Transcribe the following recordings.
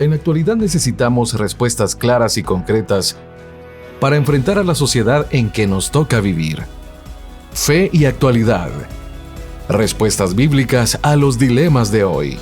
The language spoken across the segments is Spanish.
En la actualidad necesitamos respuestas claras y concretas para enfrentar a la sociedad en que nos toca vivir. Fe y actualidad. Respuestas bíblicas a los dilemas de hoy.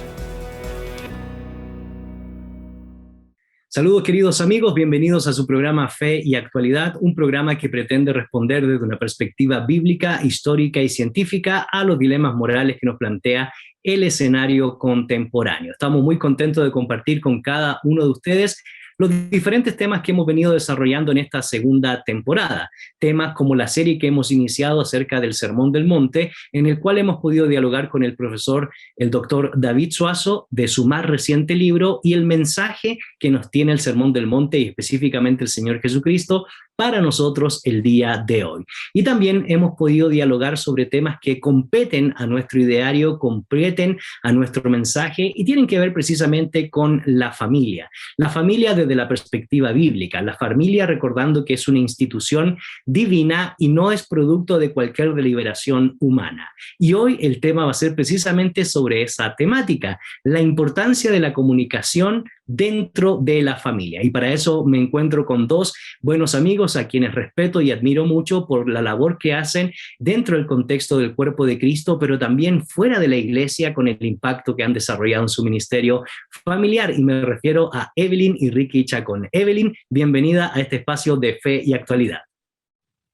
Saludos queridos amigos, bienvenidos a su programa Fe y Actualidad, un programa que pretende responder desde una perspectiva bíblica, histórica y científica a los dilemas morales que nos plantea el escenario contemporáneo. Estamos muy contentos de compartir con cada uno de ustedes los diferentes temas que hemos venido desarrollando en esta segunda temporada. Temas como la serie que hemos iniciado acerca del Sermón del Monte, en el cual hemos podido dialogar con el profesor, el doctor David Suazo, de su más reciente libro y el mensaje que nos tiene el Sermón del Monte y específicamente el Señor Jesucristo para nosotros el día de hoy. Y también hemos podido dialogar sobre temas que competen a nuestro ideario, competen a nuestro mensaje y tienen que ver precisamente con la familia. La familia desde la perspectiva bíblica, la familia recordando que es una institución divina y no es producto de cualquier deliberación humana. Y hoy el tema va a ser precisamente sobre esa temática, la importancia de la comunicación dentro de la familia. Y para eso me encuentro con dos buenos amigos a quienes respeto y admiro mucho por la labor que hacen dentro del contexto del cuerpo de Cristo, pero también fuera de la iglesia con el impacto que han desarrollado en su ministerio familiar. Y me refiero a Evelyn y Ricky Chacón. Evelyn, bienvenida a este espacio de Fe y Actualidad.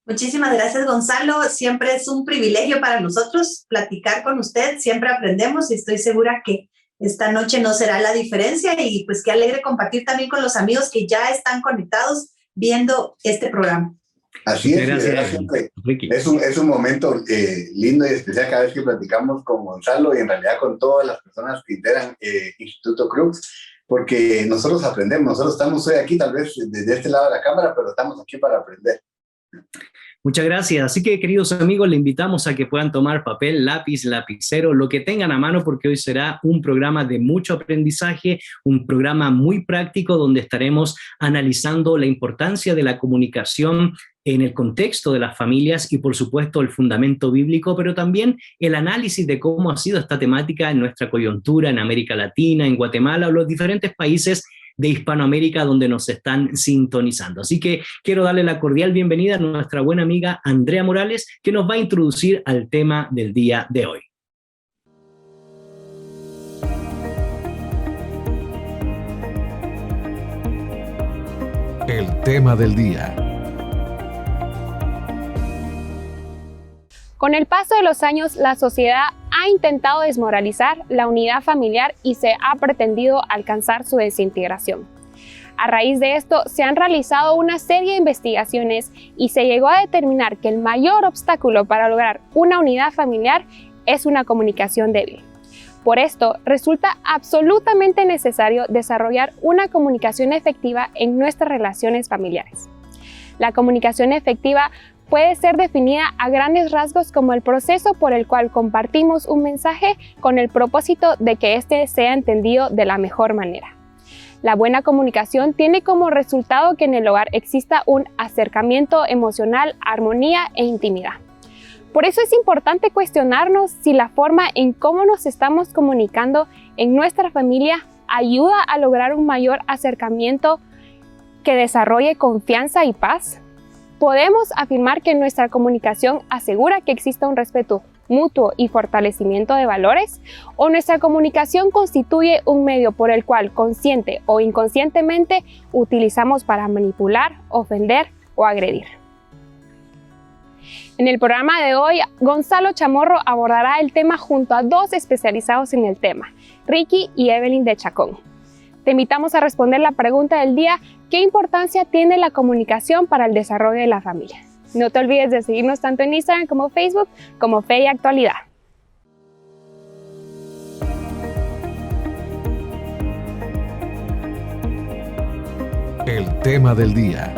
Muchísimas gracias, Gonzalo. Siempre es un privilegio para nosotros platicar con usted. Siempre aprendemos y estoy segura que esta noche no será la diferencia y pues qué alegre compartir también con los amigos que ya están conectados viendo este programa. Así es, es un momento lindo y especial cada vez que platicamos con Gonzalo y en realidad con todas las personas que integran Instituto Crux, porque nosotros aprendemos, nosotros estamos hoy aquí tal vez desde este lado de la cámara, pero estamos aquí para aprender. Muchas gracias. Así que, queridos amigos, le invitamos a que puedan tomar papel, lápiz, lapicero, lo que tengan a mano, porque hoy será un programa de mucho aprendizaje, un programa muy práctico donde estaremos analizando la importancia de la comunicación en el contexto de las familias y, por supuesto, el fundamento bíblico, pero también el análisis de cómo ha sido esta temática en nuestra coyuntura, en América Latina, en Guatemala o los diferentes países de Hispanoamérica donde nos están sintonizando. Así que quiero darle la cordial bienvenida a nuestra buena amiga Andrea Morales, que nos va a introducir al tema del día de hoy. El tema del día. Con el paso de los años, la sociedad ha intentado desmoralizar la unidad familiar y se ha pretendido alcanzar su desintegración. A raíz de esto, se han realizado una serie de investigaciones y se llegó a determinar que el mayor obstáculo para lograr una unidad familiar es una comunicación débil. Por esto, resulta absolutamente necesario desarrollar una comunicación efectiva en nuestras relaciones familiares. La comunicación efectiva puede ser definida a grandes rasgos como el proceso por el cual compartimos un mensaje con el propósito de que éste sea entendido de la mejor manera. La buena comunicación tiene como resultado que en el hogar exista un acercamiento emocional, armonía e intimidad. Por eso es importante cuestionarnos si la forma en cómo nos estamos comunicando en nuestra familia ayuda a lograr un mayor acercamiento que desarrolle confianza y paz. Podemos afirmar que nuestra comunicación asegura que exista un respeto mutuo y fortalecimiento de valores, o nuestra comunicación constituye un medio por el cual consciente o inconscientemente utilizamos para manipular, ofender o agredir. En el programa de hoy, Gonzalo Chamorro abordará el tema junto a dos especializados en el tema, Ricky y Evelyn de Chacón. Te invitamos a responder la pregunta del día: ¿qué importancia tiene la comunicación para el desarrollo de la familia? No te olvides de seguirnos tanto en Instagram como Facebook como Fe y Actualidad. El tema del día.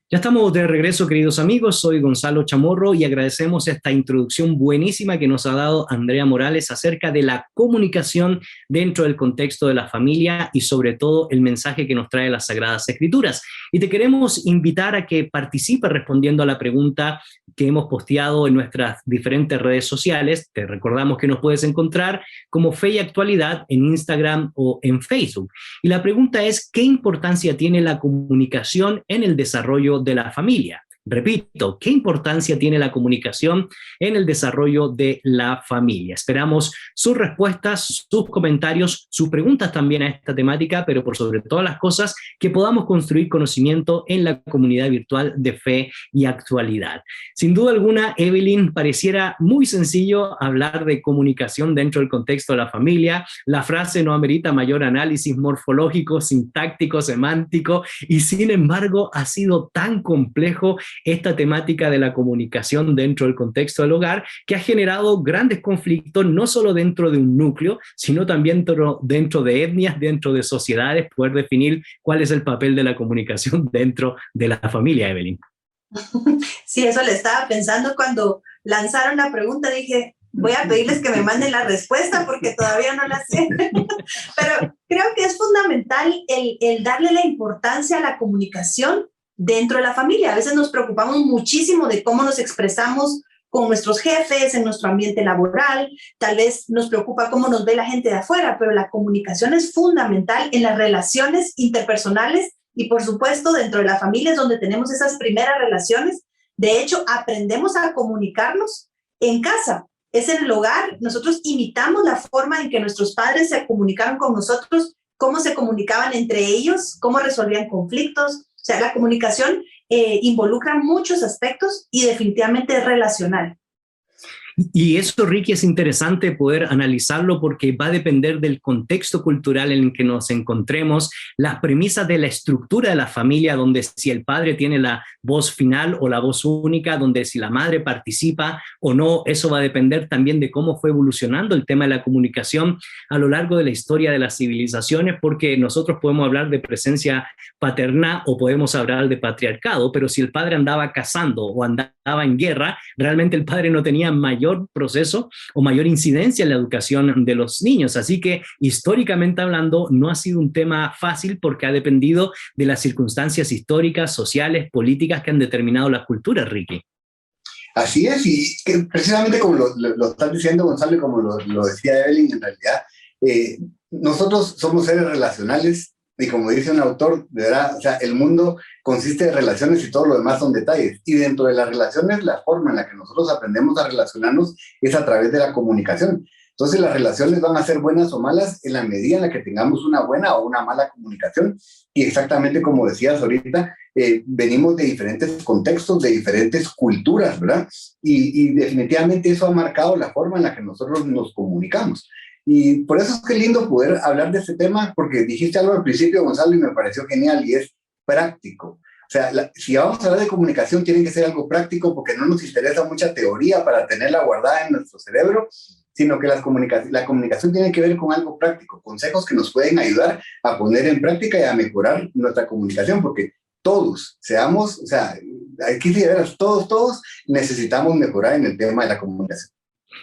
Ya estamos de regreso, queridos amigos. Soy Gonzalo Chamorro y agradecemos esta introducción buenísima que nos ha dado Andrea Morales acerca de la comunicación dentro del contexto de la familia y sobre todo el mensaje que nos trae las Sagradas Escrituras. Y te queremos invitar a que participes respondiendo a la pregunta que hemos posteado en nuestras diferentes redes sociales. Te recordamos que nos puedes encontrar como Fe y Actualidad en Instagram o en Facebook. Y la pregunta es, ¿qué importancia tiene la comunicación en el desarrollo de la familia? Repito, ¿qué importancia tiene la comunicación en el desarrollo de la familia? Esperamos sus respuestas, sus comentarios, sus preguntas también a esta temática, pero por sobre todas las cosas, que podamos construir conocimiento en la comunidad virtual de Fe y Actualidad. Sin duda alguna, Evelyn, pareciera muy sencillo hablar de comunicación dentro del contexto de la familia. La frase no amerita mayor análisis morfológico, sintáctico, semántico, y sin embargo ha sido tan complejo esta temática de la comunicación dentro del contexto del hogar, que ha generado grandes conflictos, no solo dentro de un núcleo, sino también dentro de etnias, dentro de sociedades, poder definir cuál es el papel de la comunicación dentro de la familia, Evelyn. Sí, eso le estaba pensando cuando lanzaron la pregunta, dije, voy a pedirles que me manden la respuesta porque todavía no la sé. Pero creo que es fundamental el darle la importancia a la comunicación dentro de la familia. A veces nos preocupamos muchísimo de cómo nos expresamos con nuestros jefes, en nuestro ambiente laboral, tal vez nos preocupa cómo nos ve la gente de afuera, pero la comunicación es fundamental en las relaciones interpersonales y por supuesto dentro de la familia es donde tenemos esas primeras relaciones. De hecho, aprendemos a comunicarnos en casa. Es en el hogar, nosotros imitamos la forma en que nuestros padres se comunicaban con nosotros, cómo se comunicaban entre ellos, cómo resolvían conflictos. O sea, la comunicación involucra muchos aspectos y definitivamente es relacional. Y eso, Ricky, es interesante poder analizarlo porque va a depender del contexto cultural en el que nos encontremos, las premisas de la estructura de la familia, donde si el padre tiene la voz final o la voz única, donde si la madre participa o no, eso va a depender también de cómo fue evolucionando el tema de la comunicación a lo largo de la historia de las civilizaciones, porque nosotros podemos hablar de presencia paterna o podemos hablar de patriarcado, pero si el padre andaba cazando o andaba en guerra, realmente el padre no tenía mayor proceso o mayor incidencia en la educación de los niños. Así que históricamente hablando no ha sido un tema fácil porque ha dependido de las circunstancias históricas, sociales, políticas que han determinado las culturas, Ricky. Así es, y que precisamente como lo estás diciendo, Gonzalo, y como lo decía Evelyn, en realidad nosotros somos seres relacionales. Y como dice un autor, de verdad, o sea, el mundo consiste de relaciones y todo lo demás son detalles. Y dentro de las relaciones, la forma en la que nosotros aprendemos a relacionarnos es a través de la comunicación. Entonces, las relaciones van a ser buenas o malas en la medida en la que tengamos una buena o una mala comunicación. Y exactamente como decías ahorita, venimos de diferentes contextos, de diferentes culturas, ¿verdad? Y definitivamente eso ha marcado la forma en la que nosotros nos comunicamos. Y por eso es que es lindo poder hablar de este tema, porque dijiste algo al principio, Gonzalo, y me pareció genial, y es práctico. O sea, si vamos a hablar de comunicación, tiene que ser algo práctico, porque no nos interesa mucha teoría para tenerla guardada en nuestro cerebro, sino que la comunicación tiene que ver con algo práctico, consejos que nos pueden ayudar a poner en práctica y a mejorar nuestra comunicación, porque todos, seamos, o sea, aquí de veras, todos necesitamos mejorar en el tema de la comunicación.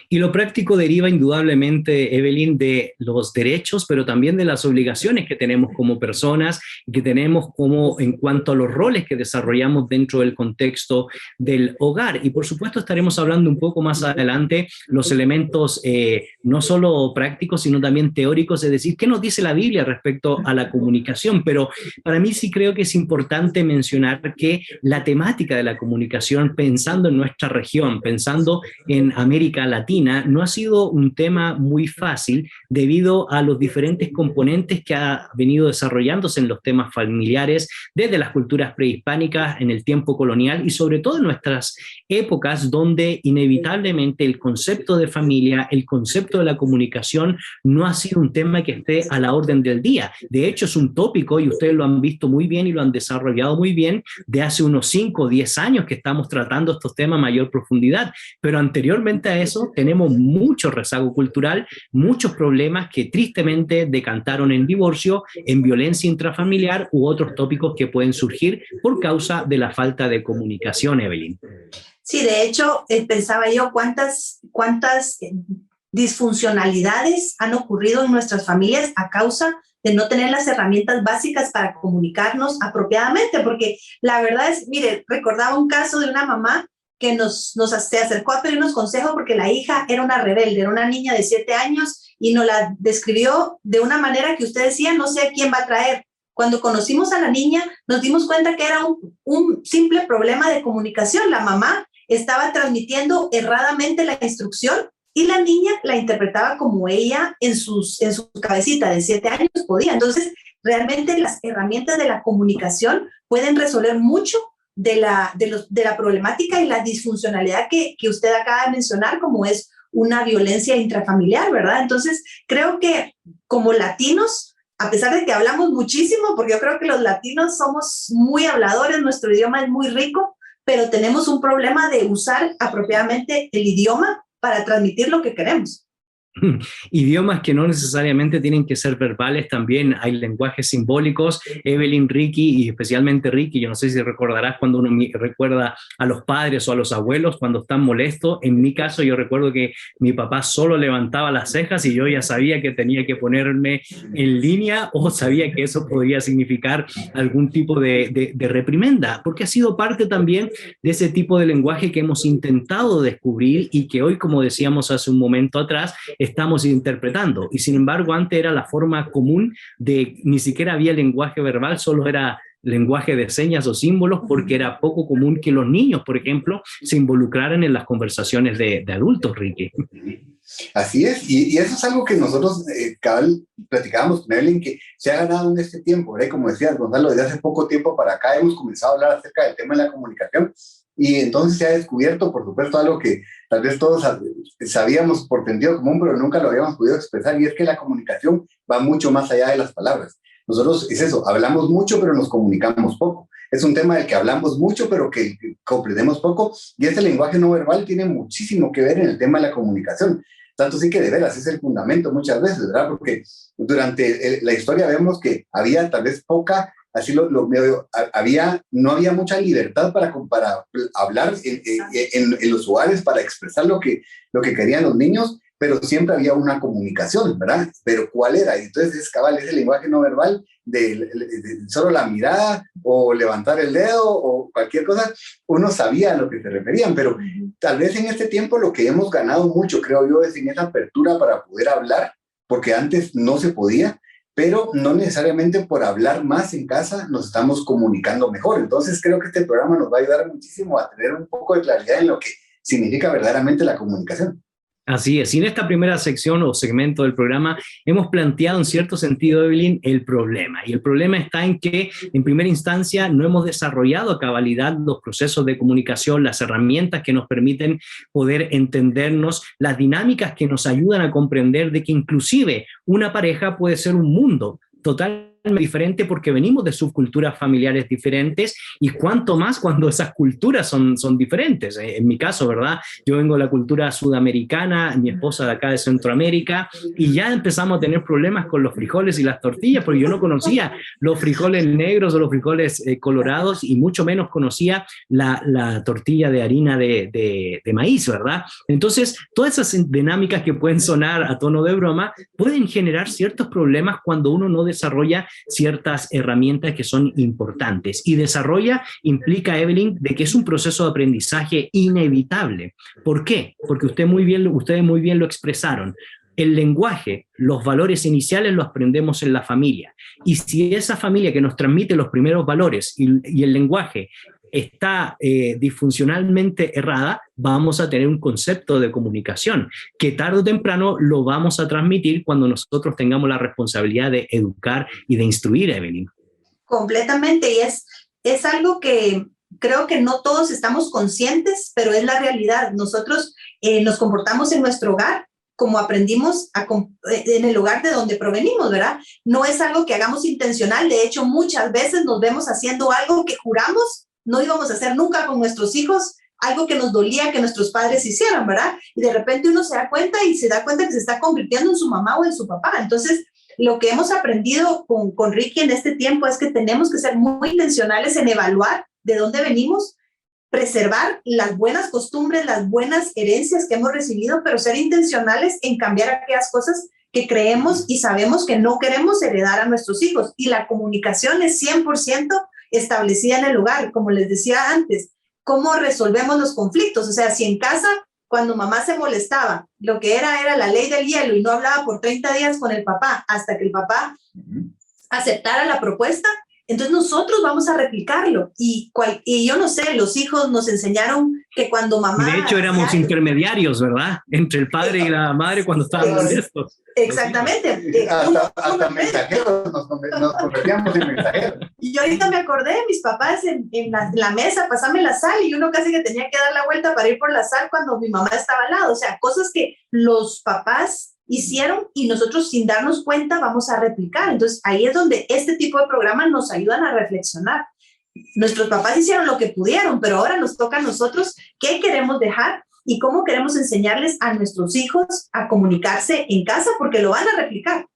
Y lo práctico deriva indudablemente, Evelyn, de los derechos, pero también de las obligaciones que tenemos como personas y que tenemos como en cuanto a los roles que desarrollamos dentro del contexto del hogar. Y por supuesto estaremos hablando un poco más adelante los elementos no solo prácticos, sino también teóricos, es decir, ¿qué nos dice la Biblia respecto a la comunicación? Pero para mí sí creo que es importante mencionar que la temática de la comunicación, pensando en nuestra región, pensando en América Latina, no ha sido un tema muy fácil debido a los diferentes componentes que ha venido desarrollándose en los temas familiares desde las culturas prehispánicas, en el tiempo colonial y sobre todo en nuestras épocas donde inevitablemente el concepto de familia, el concepto de la comunicación no ha sido un tema que esté a la orden del día. De hecho, es un tópico, y ustedes lo han visto muy bien y lo han desarrollado muy bien, de hace unos 5 o 10 años que estamos tratando estos temas a mayor profundidad. Pero anteriormente a eso, tenemos mucho rezago cultural, muchos problemas que tristemente decantaron en divorcio, en violencia intrafamiliar u otros tópicos que pueden surgir por causa de la falta de comunicación, Evelyn. Sí, de hecho, pensaba yo cuántas disfuncionalidades han ocurrido en nuestras familias a causa de no tener las herramientas básicas para comunicarnos apropiadamente, porque la verdad es, mire, recordaba un caso de una mamá que se acercó a pedirnos consejo porque la hija era una rebelde, era una niña de 7 años y nos la describió de una manera que usted decía, no sé a quién va a traer. Cuando conocimos a la niña, nos dimos cuenta que era un simple problema de comunicación. La mamá estaba transmitiendo erradamente la instrucción y la niña la interpretaba como ella en su cabecita de 7 años podía. Entonces, realmente las herramientas de la comunicación pueden resolver mucho de la problemática y la disfuncionalidad que usted acaba de mencionar, como es una violencia intrafamiliar, ¿verdad? Entonces, creo que como latinos, a pesar de que hablamos muchísimo, porque yo creo que los latinos somos muy habladores, nuestro idioma es muy rico, pero tenemos un problema de usar apropiadamente el idioma para transmitir lo que queremos. Idiomas que no necesariamente tienen que ser verbales, también hay lenguajes simbólicos. Evelyn, Ricky, y especialmente Ricky, yo no sé si recordarás cuando uno recuerda a los padres o a los abuelos cuando están molestos. En mi caso, yo recuerdo que mi papá solo levantaba las cejas y yo ya sabía que tenía que ponerme en línea o sabía que eso podría significar algún tipo de reprimenda, porque ha sido parte también de ese tipo de lenguaje que hemos intentado descubrir y que hoy, como decíamos hace un momento atrás, estamos interpretando. Y sin embargo, antes era la forma común de, ni siquiera había lenguaje verbal, solo era lenguaje de señas o símbolos, porque era poco común que los niños, por ejemplo, se involucraran en las conversaciones de adultos, Ricky. Así es, y eso es algo que nosotros platicábamos con Evelyn, que se ha ganado en este tiempo, ¿verdad? Como decía Gonzalo, desde hace poco tiempo para acá hemos comenzado a hablar acerca del tema de la comunicación, y entonces se ha descubierto, por supuesto, algo que tal vez todos sabíamos por sentido común, pero nunca lo habíamos podido expresar, y es que la comunicación va mucho más allá de las palabras. Nosotros, es eso, hablamos mucho, pero nos comunicamos poco. Es un tema del que hablamos mucho, pero que comprendemos poco, y este lenguaje no verbal tiene muchísimo que ver en el tema de la comunicación. Tanto sí que de veras es el fundamento muchas veces, ¿verdad? Porque durante la historia vemos que había tal vez poca, no había mucha libertad para hablar en los hogares, para expresar lo que querían los niños, pero siempre había una comunicación, ¿verdad? Pero ¿cuál era? Entonces es cabal, ese lenguaje no verbal de solo la mirada o levantar el dedo o cualquier cosa, uno sabía a lo que se referían, pero tal vez en este tiempo lo que hemos ganado mucho, creo yo, es en esa apertura para poder hablar, porque antes no se podía, pero no necesariamente por hablar más en casa nos estamos comunicando mejor. Entonces creo que este programa nos va a ayudar muchísimo a tener un poco de claridad en lo que significa verdaderamente la comunicación. Así es, y en esta primera sección o segmento del programa hemos planteado en cierto sentido, Evelyn, el problema. Y el problema está en que, en primera instancia, no hemos desarrollado a cabalidad los procesos de comunicación, las herramientas que nos permiten poder entendernos, las dinámicas que nos ayudan a comprender de que inclusive una pareja puede ser un mundo totalmente diferente porque venimos de subculturas familiares diferentes, y cuanto más cuando esas culturas son diferentes. En mi caso, ¿verdad? Yo vengo de la cultura sudamericana, mi esposa de acá de Centroamérica, y ya empezamos a tener problemas con los frijoles y las tortillas, porque yo no conocía los frijoles negros o los frijoles colorados, y mucho menos conocía la tortilla de harina de maíz, ¿verdad? Entonces, todas esas dinámicas que pueden sonar a tono de broma pueden generar ciertos problemas cuando uno no desarrolla ciertas herramientas que son importantes. Y desarrolla implica, Evelyn, de que es un proceso de aprendizaje inevitable. ¿Por qué? Porque ustedes muy bien lo expresaron. El lenguaje, los valores iniciales los aprendemos en la familia. Y si esa familia que nos transmite los primeros valores y el lenguaje está disfuncionalmente errada, vamos a tener un concepto de comunicación que tarde o temprano lo vamos a transmitir cuando nosotros tengamos la responsabilidad de educar y de instruir, Evelyn. Completamente, y es algo que creo que no todos estamos conscientes, pero es la realidad. Nosotros nos comportamos en nuestro hogar como aprendimos en el lugar de donde provenimos, ¿verdad? No es algo que hagamos intencional. De hecho, muchas veces nos vemos haciendo algo que juramos no íbamos a hacer nunca con nuestros hijos, algo que nos dolía que nuestros padres hicieran, ¿verdad? Y de repente uno se da cuenta y se da cuenta que se está convirtiendo en su mamá o en su papá. Entonces, lo que hemos aprendido con Ricky en este tiempo es que tenemos que ser muy intencionales en evaluar de dónde venimos, preservar las buenas costumbres, las buenas herencias que hemos recibido, pero ser intencionales en cambiar aquellas cosas que creemos y sabemos que no queremos heredar a nuestros hijos. Y la comunicación es 100% establecida en el hogar, como les decía antes. ¿Cómo resolvemos los conflictos? O sea, si en casa, cuando mamá se molestaba, lo que era la ley del hielo y no hablaba por 30 días con el papá hasta que el papá aceptara la propuesta, entonces nosotros vamos a replicarlo. Y yo no sé, los hijos nos enseñaron que cuando mamá... De hecho, éramos intermediarios, ¿verdad? Entre el padre y la madre cuando estaban molestos. Exactamente. Hasta mensajeros, nos convertíamos en mensajeros. Y yo ahorita me acordé de mis papás en la mesa, pasame la sal, y uno casi que tenía que dar la vuelta para ir por la sal cuando mi mamá estaba al lado. O sea, cosas que los papás hicieron y nosotros sin darnos cuenta vamos a replicar. Entonces ahí es donde este tipo de programas nos ayudan a reflexionar. Nuestros papás hicieron lo que pudieron, pero ahora nos toca a nosotros qué queremos dejar y cómo queremos enseñarles a nuestros hijos a comunicarse en casa, porque lo van a replicar.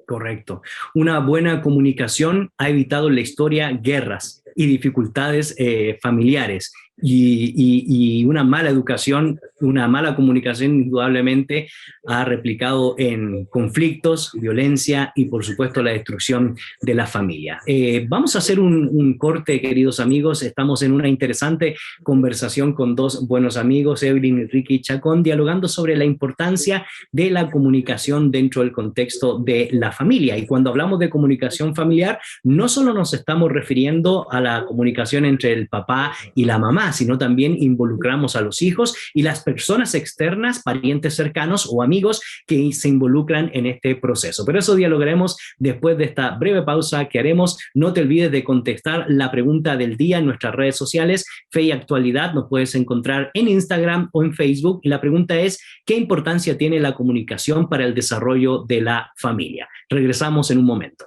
Correcto. Una buena comunicación ha evitado en la historia guerras y dificultades familiares. Y una mala educación, una mala comunicación indudablemente ha replicado en conflictos, violencia y por supuesto la destrucción de la familia. Vamos a hacer un corte, queridos amigos. Estamos en una interesante conversación con dos buenos amigos, Evelyn y Ricky Chacón, dialogando sobre la importancia de la comunicación dentro del contexto de la familia. Y cuando hablamos de comunicación familiar, no solo nos estamos refiriendo a la comunicación entre el papá y la mamá, sino también involucramos a los hijos y las personas externas, parientes cercanos o amigos que se involucran en este proceso. Pero eso dialogaremos después de esta breve pausa que haremos. No te olvides de contestar la pregunta del día en nuestras redes sociales, Fe y Actualidad. Nos puedes encontrar en Instagram o en Facebook. Y la pregunta es, ¿qué importancia tiene la comunicación para el desarrollo de la familia? Regresamos en un momento.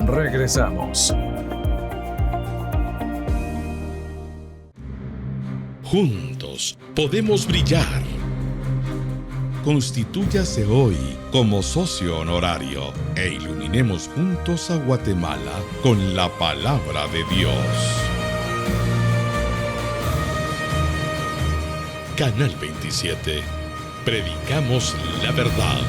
Regresamos. Juntos podemos brillar. Constitúyase hoy como socio honorario e iluminemos juntos a Guatemala con la palabra de Dios. Canal 27. Predicamos la verdad.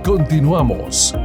Continuamos.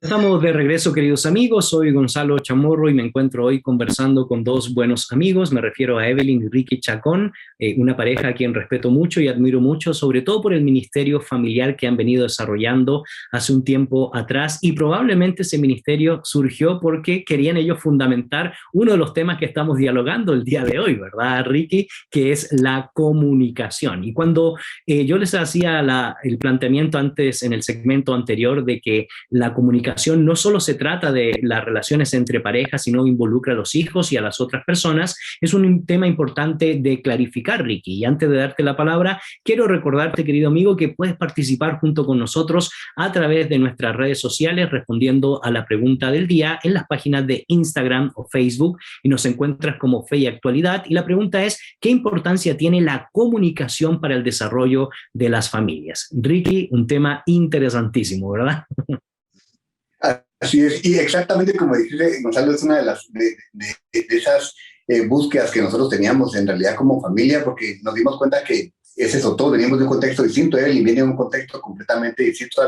Estamos de regreso, queridos amigos. Soy Gonzalo Chamorro y me encuentro hoy conversando con dos buenos amigos. Me refiero a Evelyn y Ricky Chacón, una pareja a quien respeto mucho y admiro mucho, sobre todo por el ministerio familiar que han venido desarrollando hace un tiempo atrás, y probablemente ese ministerio surgió porque querían ellos fundamentar uno de los temas que estamos dialogando el día de hoy, ¿verdad, Ricky? Que es la comunicación. Y cuando yo les hacía el planteamiento antes, en el segmento anterior, de que la comunicación no solo se trata de las relaciones entre parejas, sino involucra a los hijos y a las otras personas, es un tema importante de clarificar, Ricky. Y antes de darte la palabra, quiero recordarte, querido amigo, que puedes participar junto con nosotros a través de nuestras redes sociales, respondiendo a la pregunta del día en las páginas de Instagram o Facebook, y nos encuentras como Fe y Actualidad. Y la pregunta es, ¿qué importancia tiene la comunicación para el desarrollo de las familias? Ricky, un tema interesantísimo, ¿verdad? Así es, y exactamente como dijiste, Gonzalo, es una de esas búsquedas que nosotros teníamos en realidad como familia, porque nos dimos cuenta que es eso, todos venimos de un contexto distinto. Él viene de un contexto completamente distinto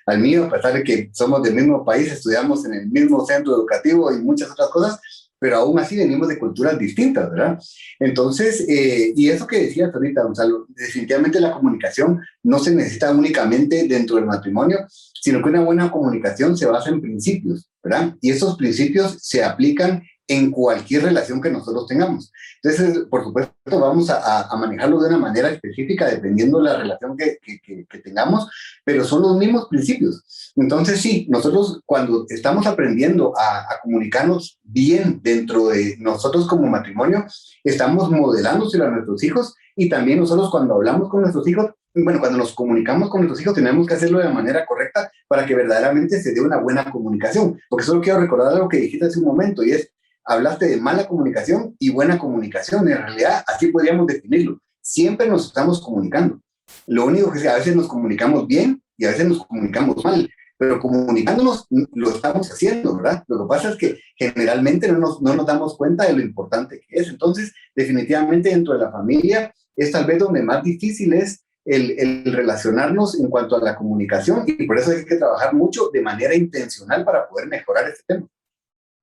al mío, a pesar de que somos del mismo país, estudiamos en el mismo centro educativo y muchas otras cosas, pero aún así venimos de culturas distintas, ¿verdad? Entonces, y eso que decías ahorita, Gonzalo, definitivamente la comunicación no se necesita únicamente dentro del matrimonio, sino que una buena comunicación se basa en principios, ¿verdad? Y esos principios se aplican en cualquier relación que nosotros tengamos. Entonces, por supuesto, vamos a manejarlo de una manera específica dependiendo de la relación que tengamos, pero son los mismos principios. Entonces, sí, nosotros cuando estamos aprendiendo a comunicarnos bien dentro de nosotros como matrimonio, estamos modelándoselo a nuestros hijos, y también nosotros cuando hablamos con nuestros hijos, bueno, cuando nos comunicamos con nuestros hijos, tenemos que hacerlo de manera correcta para que verdaderamente se dé una buena comunicación. Porque solo quiero recordar algo que dijiste hace un momento, y es, hablaste de mala comunicación y buena comunicación. En realidad, así podríamos definirlo. Siempre nos estamos comunicando. Lo único que es que a veces nos comunicamos bien y a veces nos comunicamos mal, pero comunicándonos lo estamos haciendo, ¿verdad? Lo que pasa es que generalmente no nos damos cuenta de lo importante que es. Entonces, definitivamente dentro de la familia es tal vez donde más difícil es el relacionarnos en cuanto a la comunicación, y por eso hay que trabajar mucho de manera intencional para poder mejorar este tema.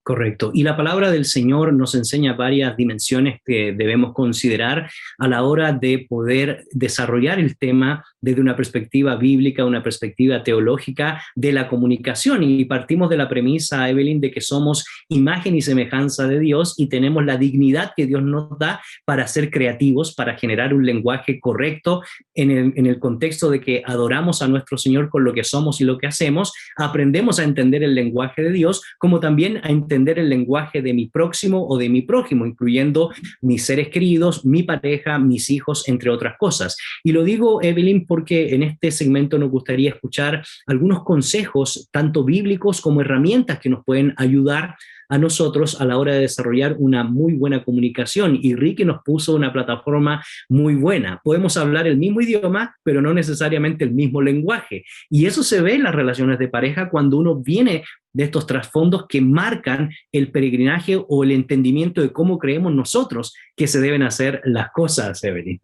Correcto. Y la palabra del Señor nos enseña varias dimensiones que debemos considerar a la hora de poder desarrollar el tema desde una perspectiva bíblica, una perspectiva teológica de la comunicación. Y partimos de la premisa, Evelyn, de que somos imagen y semejanza de Dios y tenemos la dignidad que Dios nos da para ser creativos, para generar un lenguaje correcto en el contexto de que adoramos a nuestro Señor con lo que somos y lo que hacemos. Aprendemos a entender el lenguaje de Dios, como también a entender el lenguaje de mi próximo o de mi prójimo, incluyendo mis seres queridos, mi pareja, mis hijos, entre otras cosas. Y lo digo, Evelyn, porque en este segmento nos gustaría escuchar algunos consejos, tanto bíblicos como herramientas que nos pueden ayudar a nosotros a la hora de desarrollar una muy buena comunicación. Y Ricky nos puso una plataforma muy buena. Podemos hablar el mismo idioma, pero no necesariamente el mismo lenguaje. Y eso se ve en las relaciones de pareja cuando uno viene de estos trasfondos que marcan el peregrinaje o el entendimiento de cómo creemos nosotros que se deben hacer las cosas, Evelyn.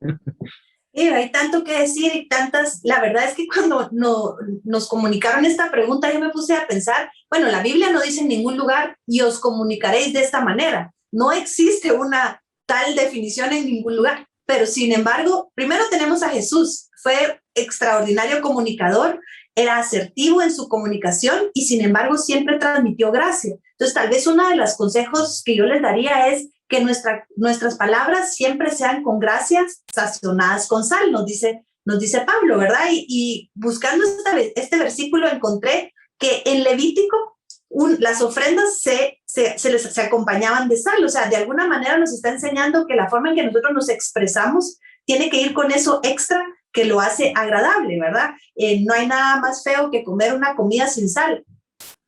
Hay tanto que decir y tantas, la verdad es que cuando nos comunicaron esta pregunta yo me puse a pensar, bueno, la Biblia no dice en ningún lugar y os comunicaréis de esta manera, no existe una tal definición en ningún lugar, pero sin embargo, primero tenemos a Jesús, fue extraordinario comunicador, era asertivo en su comunicación y sin embargo siempre transmitió gracia. Entonces tal vez uno de los consejos que yo les daría es que nuestras palabras siempre sean con gracias, sazonadas con sal, nos dice Pablo, ¿verdad? Y buscando este versículo encontré que en Levítico las ofrendas se acompañaban de sal, o sea, de alguna manera nos está enseñando que la forma en que nosotros nos expresamos tiene que ir con eso extra que lo hace agradable, ¿verdad? No hay nada más feo que comer una comida sin sal.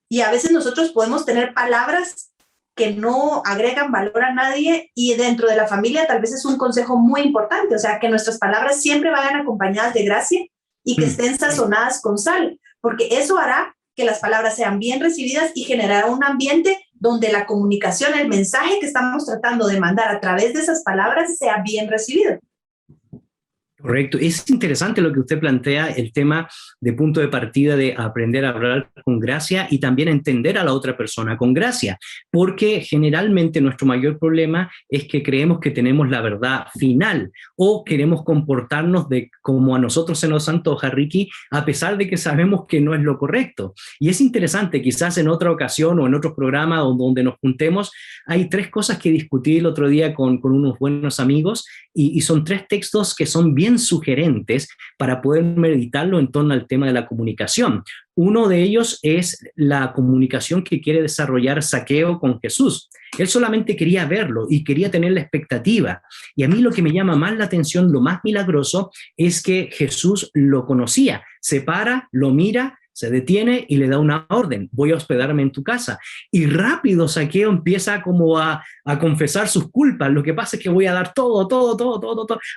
Y a veces nosotros podemos tener palabras que no agregan valor a nadie, y dentro de la familia tal vez es un consejo muy importante, o sea, que nuestras palabras siempre vayan acompañadas de gracia y que estén sazonadas con sal, porque eso hará que las palabras sean bien recibidas y generará un ambiente donde la comunicación, el mensaje que estamos tratando de mandar a través de esas palabras sea bien recibido. Correcto. Es interesante lo que usted plantea, el tema de punto de partida de aprender a hablar con gracia y también entender a la otra persona con gracia, porque generalmente nuestro mayor problema es que creemos que tenemos la verdad final o queremos comportarnos de como a nosotros se nos antoja, Ricky, a pesar de que sabemos que no es lo correcto. Y es interesante, quizás en otra ocasión o en otros programas donde nos juntemos, hay 3 cosas que discutí el otro día con unos buenos amigos y son 3 textos que son bien sugerentes para poder meditarlo en torno al tema de la comunicación. Uno de ellos es la comunicación que quiere desarrollar Zaqueo con Jesús. Él solamente quería verlo y quería tener la expectativa. Y a mí lo que me llama más la atención, lo más milagroso, es que Jesús lo conocía. Se para, lo mira, se detiene y le da una orden: voy a hospedarme en tu casa. Y rápido Zaqueo empieza como a confesar sus culpas. Lo que pasa es que voy a dar todo,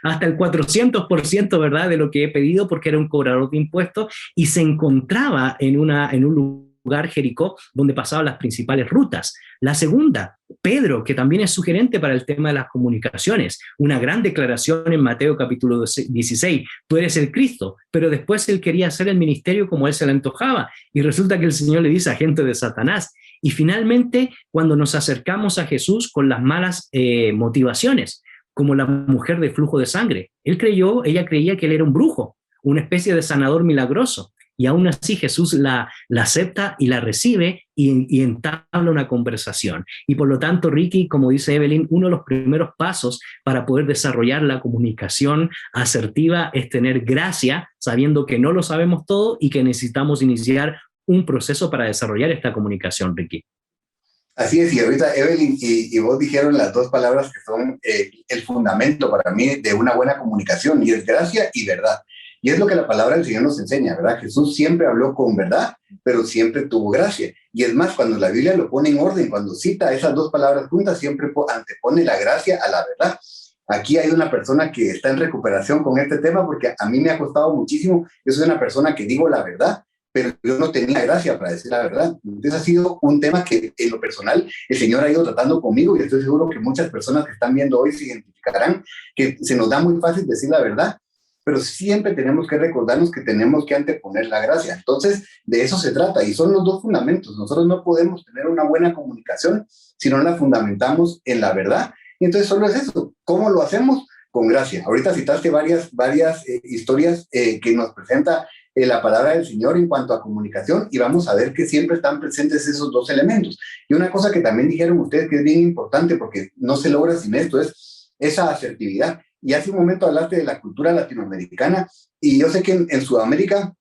hasta el 400%, ¿verdad?, de lo que he pedido, porque era un cobrador de impuestos y se encontraba en un lugar, Jericó, donde pasaban las principales rutas. La segunda, Pedro, que también es sugerente para el tema de las comunicaciones. Una gran declaración en Mateo capítulo 16, tú eres el Cristo, pero después él quería hacer el ministerio como él se le antojaba, y resulta que el Señor le dice agente de Satanás. Y finalmente, cuando nos acercamos a Jesús con las malas motivaciones, como la mujer de flujo de sangre, ella creía que él era un brujo, una especie de sanador milagroso, y aún así Jesús la acepta y la recibe y entabla una conversación. Y por lo tanto, Ricky, como dice Evelyn, uno de los primeros pasos para poder desarrollar la comunicación asertiva es tener gracia, sabiendo que no lo sabemos todo y que necesitamos iniciar un proceso para desarrollar esta comunicación, Ricky. Así es, y ahorita Evelyn y vos dijeron las dos palabras que son el fundamento para mí de una buena comunicación, y es gracia y verdad. Y es lo que la palabra del Señor nos enseña, ¿verdad? Jesús siempre habló con verdad, pero siempre tuvo gracia. Y es más, cuando la Biblia lo pone en orden, cuando cita esas dos palabras juntas, siempre antepone la gracia a la verdad. Aquí hay una persona que está en recuperación con este tema, porque a mí me ha costado muchísimo. Yo soy una persona que digo la verdad, pero yo no tenía gracia para decir la verdad. Entonces ha sido un tema que en lo personal el Señor ha ido tratando conmigo, y estoy seguro que muchas personas que están viendo hoy se identificarán que se nos da muy fácil decir la verdad, pero siempre tenemos que recordarnos que tenemos que anteponer la gracia. Entonces, de eso se trata, y son los dos fundamentos. Nosotros no podemos tener una buena comunicación si no la fundamentamos en la verdad. Y entonces solo es eso. ¿Cómo lo hacemos? Con gracia. Ahorita citaste varias historias que nos presenta la palabra del Señor en cuanto a comunicación, y vamos a ver que siempre están presentes esos dos elementos. Y una cosa que también dijeron ustedes que es bien importante, porque no se logra sin esto, es esa asertividad. Y hace un momento hablaste de la cultura latinoamericana, y yo sé que en Sudamérica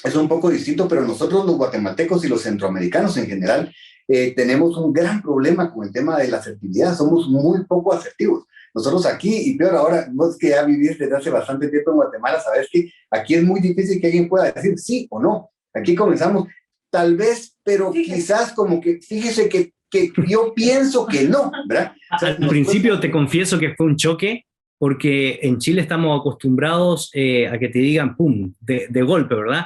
es un poco distinto, pero nosotros los guatemaltecos y los centroamericanos en general tenemos un gran problema con el tema de la asertividad. Somos muy poco asertivos. Nosotros aquí, y peor ahora, vos que ya vivís desde hace bastante tiempo en Guatemala, sabes que aquí es muy difícil que alguien pueda decir sí o no. Aquí comenzamos, tal vez, pero quizás como que, fíjese que yo pienso que no, ¿verdad? O sea, al principio te confieso que fue un choque, porque en Chile estamos acostumbrados a que te digan pum, de golpe, ¿verdad?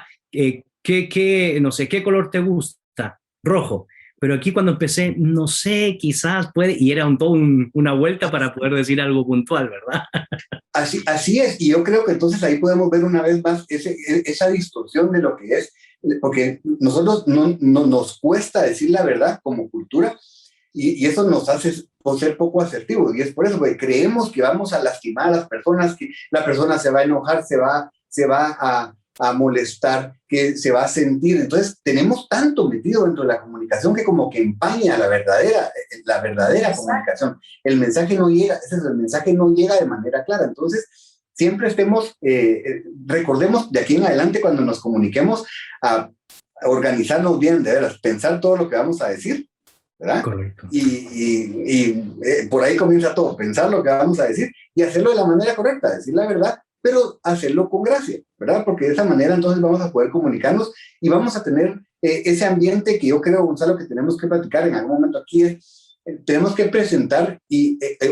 No sé, ¿qué color te gusta? Rojo. Pero aquí cuando empecé, no sé, quizás puede, y era una vuelta para poder decir algo puntual, ¿verdad? Así es, y yo creo que entonces ahí podemos ver una vez más esa distorsión de lo que es, porque nosotros no nos cuesta decir la verdad como cultura, y eso nos hace ser poco asertivos, y es por eso, porque creemos que vamos a lastimar a las personas, que la persona se va a enojar, se va a molestar, que se va a sentir. Entonces tenemos tanto metido dentro de la comunicación que como que empaña la verdadera comunicación. El mensaje no llega, el mensaje no llega de manera clara. Entonces siempre recordemos de aquí en adelante, cuando nos comuniquemos, a organizarnos bien, de veras, pensar todo lo que vamos a decir, ¿verdad? Correcto. Y por ahí comienza todo, pensar lo que vamos a decir y hacerlo de la manera correcta, decir la verdad, pero hacerlo con gracia, ¿verdad? Porque de esa manera entonces vamos a poder comunicarnos y vamos a tener ese ambiente que yo creo, Gonzalo, que tenemos que platicar en algún momento aquí. Tenemos que presentar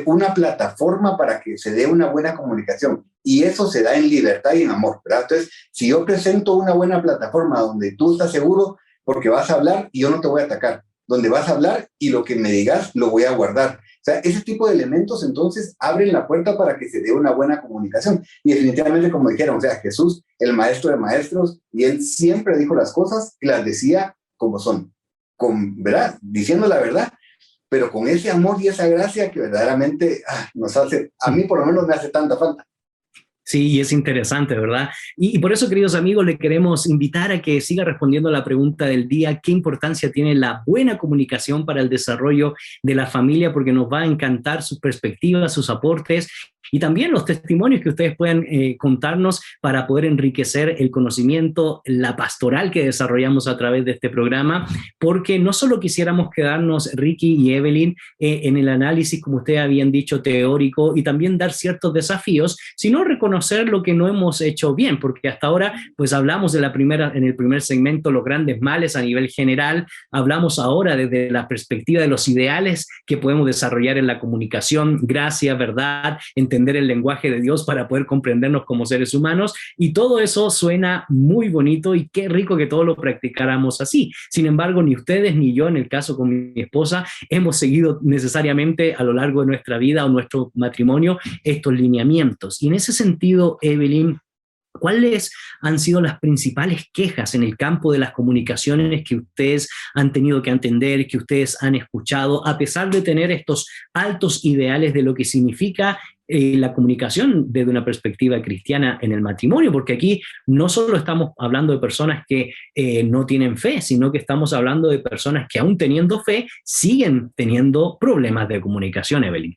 una plataforma para que se dé una buena comunicación, y eso se da en libertad y en amor, ¿verdad? Entonces, si yo presento una buena plataforma donde tú estás seguro porque vas a hablar y yo no te voy a atacar, donde vas a hablar y lo que me digas lo voy a guardar. O sea, ese tipo de elementos entonces abren la puerta para que se dé una buena comunicación. Y definitivamente, como dijeron, o sea, Jesús, el maestro de maestros, y él siempre dijo las cosas y las decía como son, ¿verdad? Diciendo la verdad, pero con ese amor y esa gracia que verdaderamente nos hace, a mí por lo menos me hace tanta falta. Sí, y es interesante, ¿verdad? Y por eso, queridos amigos, le queremos invitar a que siga respondiendo a la pregunta del día: ¿qué importancia tiene la buena comunicación para el desarrollo de la familia? Porque nos va a encantar sus perspectivas, sus aportes, y también los testimonios que ustedes puedan contarnos para poder enriquecer el conocimiento, la pastoral que desarrollamos a través de este programa, porque no solo quisiéramos quedarnos, Ricky y Evelyn, en el análisis, como ustedes habían dicho, teórico, y también dar ciertos desafíos, sino reconocer lo que no hemos hecho bien, porque hasta ahora pues hablamos en el primer segmento los grandes males a nivel general, hablamos ahora desde la perspectiva de los ideales que podemos desarrollar en la comunicación, gracia, verdad, entender el lenguaje de Dios para poder comprendernos como seres humanos, y todo eso suena muy bonito y qué rico que todos lo practicáramos así. Sin embargo, ni ustedes ni yo, en el caso con mi esposa, hemos seguido necesariamente a lo largo de nuestra vida o nuestro matrimonio estos lineamientos. Y en ese sentido, Evelyn, ¿cuáles han sido las principales quejas en el campo de las comunicaciones que ustedes han tenido que entender, que ustedes han escuchado, a pesar de tener estos altos ideales de lo que significa la comunicación desde una perspectiva cristiana en el matrimonio? Porque aquí no solo estamos hablando de personas que no tienen fe, sino que estamos hablando de personas que aún teniendo fe siguen teniendo problemas de comunicación, Evelyn.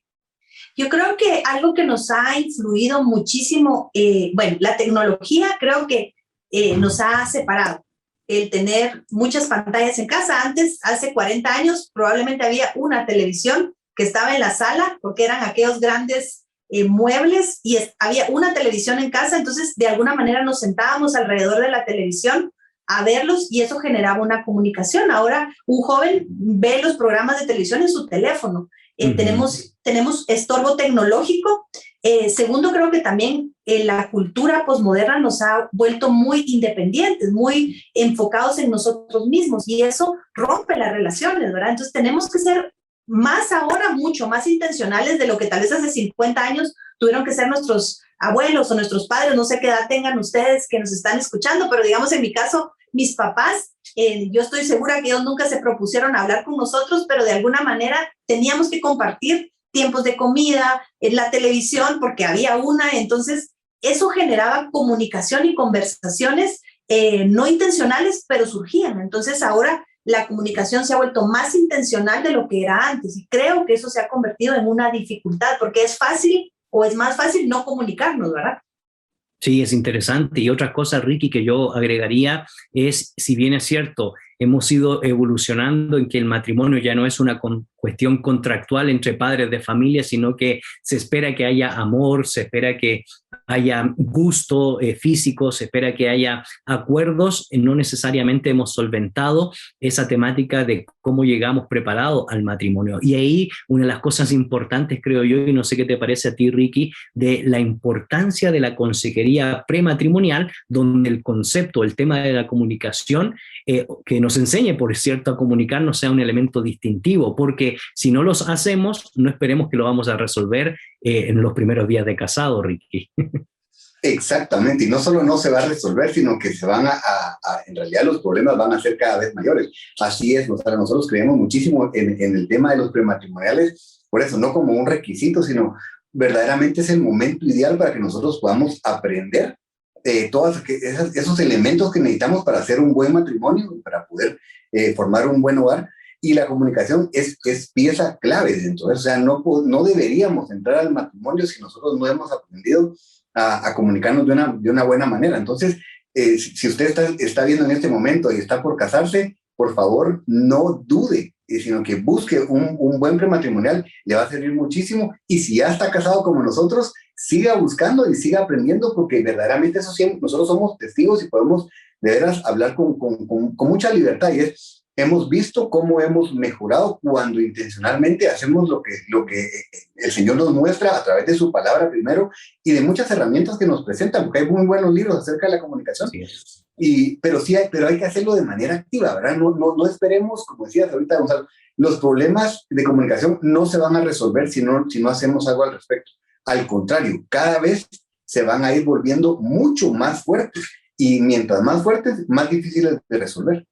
Yo creo que algo que nos ha influido muchísimo, bueno, la tecnología creo que nos ha separado. El tener muchas pantallas en casa. Antes, hace 40 años, probablemente había una televisión que estaba en la sala, porque eran aquellos grandes muebles, y había una televisión en casa, entonces de alguna manera nos sentábamos alrededor de la televisión a verlos, y eso generaba una comunicación. Ahora un joven ve los programas de televisión en su teléfono. Tenemos estorbo tecnológico. Segundo, creo que también la cultura posmoderna nos ha vuelto muy independientes, muy enfocados en nosotros mismos, y eso rompe las relaciones, ¿verdad? Entonces tenemos que ser más ahora, mucho más intencionales de lo que tal vez hace 50 años tuvieron que ser nuestros abuelos o nuestros padres. No sé qué edad tengan ustedes que nos están escuchando, pero digamos en mi caso, mis papás, yo estoy segura que ellos nunca se propusieron hablar con nosotros, pero de alguna manera teníamos que compartir tiempos de comida, en la televisión, porque había una. Entonces eso generaba comunicación y conversaciones no intencionales, pero surgían. Entonces ahora la comunicación se ha vuelto más intencional de lo que era antes, y creo que eso se ha convertido en una dificultad, porque es fácil, o es más fácil, no comunicarnos, ¿verdad? Sí, es interesante. Y otra cosa, Ricky, que yo agregaría es, si bien es cierto, hemos ido evolucionando en que el matrimonio ya no es una cuestión contractual entre padres de familia, sino que se espera que haya amor, se espera que haya gusto físico, se espera que haya acuerdos. No necesariamente hemos solventado esa temática de cómo llegamos preparados al matrimonio. Y ahí una de las cosas importantes, creo yo, y no sé qué te parece a ti, Ricky, de la importancia de la consejería prematrimonial, donde el concepto, el tema de la comunicación, que nos enseñe, por cierto, a comunicarnos sea un elemento distintivo, porque si no los hacemos, no esperemos que lo vamos a resolver en los primeros días de casado, Ricky. Exactamente, y no solo no se va a resolver, sino que se van en realidad los problemas van a ser cada vez mayores. Así es, nosotros creemos muchísimo en el tema de los prematrimoniales, por eso no como un requisito, sino verdaderamente es el momento ideal para que nosotros podamos aprender todos esos elementos que necesitamos para hacer un buen matrimonio, para poder formar un buen hogar. Y la comunicación es pieza clave dentro de eso. O sea, no deberíamos entrar al matrimonio si nosotros no hemos aprendido a comunicarnos de una buena manera. Entonces, si usted está viendo en este momento y está por casarse, por favor, no dude, sino que busque un buen prematrimonial, le va a servir muchísimo. Y si ya está casado como nosotros, siga buscando y siga aprendiendo, porque verdaderamente eso siempre, nosotros somos testigos y podemos de veras hablar con mucha libertad. Y hemos visto cómo hemos mejorado cuando intencionalmente hacemos lo que el Señor nos muestra a través de su palabra primero, y de muchas herramientas que nos presentan, porque hay muy buenos libros acerca de la comunicación. Sí. Pero hay que hacerlo de manera activa, ¿verdad? No esperemos, como decías ahorita, Gonzalo, los problemas de comunicación no se van a resolver si no hacemos algo al respecto. Al contrario, cada vez se van a ir volviendo mucho más fuertes, y mientras más fuertes, más difíciles de resolver.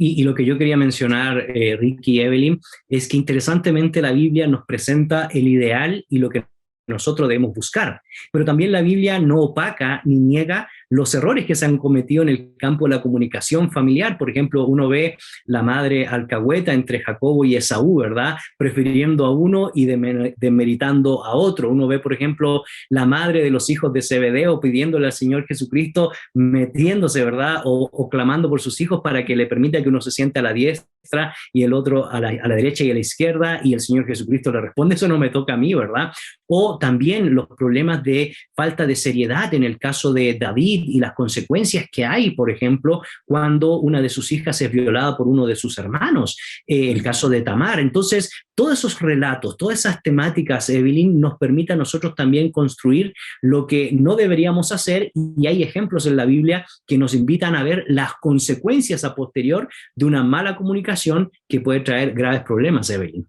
Y lo que yo quería mencionar, Ricky y Evelyn, es que interesantemente la Biblia nos presenta el ideal y lo que nosotros debemos buscar, pero también la Biblia no opaca ni niega los errores que se han cometido en el campo de la comunicación familiar. Por ejemplo, uno ve la madre alcahueta entre Jacobo y Esaú, ¿verdad? Prefiriendo a uno y demeritando a otro. Uno ve, por ejemplo, la madre de los hijos de Zebedeo pidiéndole al Señor Jesucristo, metiéndose, ¿verdad? O clamando por sus hijos para que le permita que uno se siente a la diestra y el otro a la derecha y a la izquierda, y el Señor Jesucristo le responde, eso no me toca a mí, ¿verdad? O también los problemas de falta de seriedad en el caso de David David y las consecuencias que hay, por ejemplo, cuando una de sus hijas es violada por uno de sus hermanos, el caso de Tamar. Entonces, todos esos relatos, todas esas temáticas, Evelyn, nos permite a nosotros también construir lo que no deberíamos hacer, y hay ejemplos en la Biblia que nos invitan a ver las consecuencias a posterior de una mala comunicación que puede traer graves problemas, Evelyn.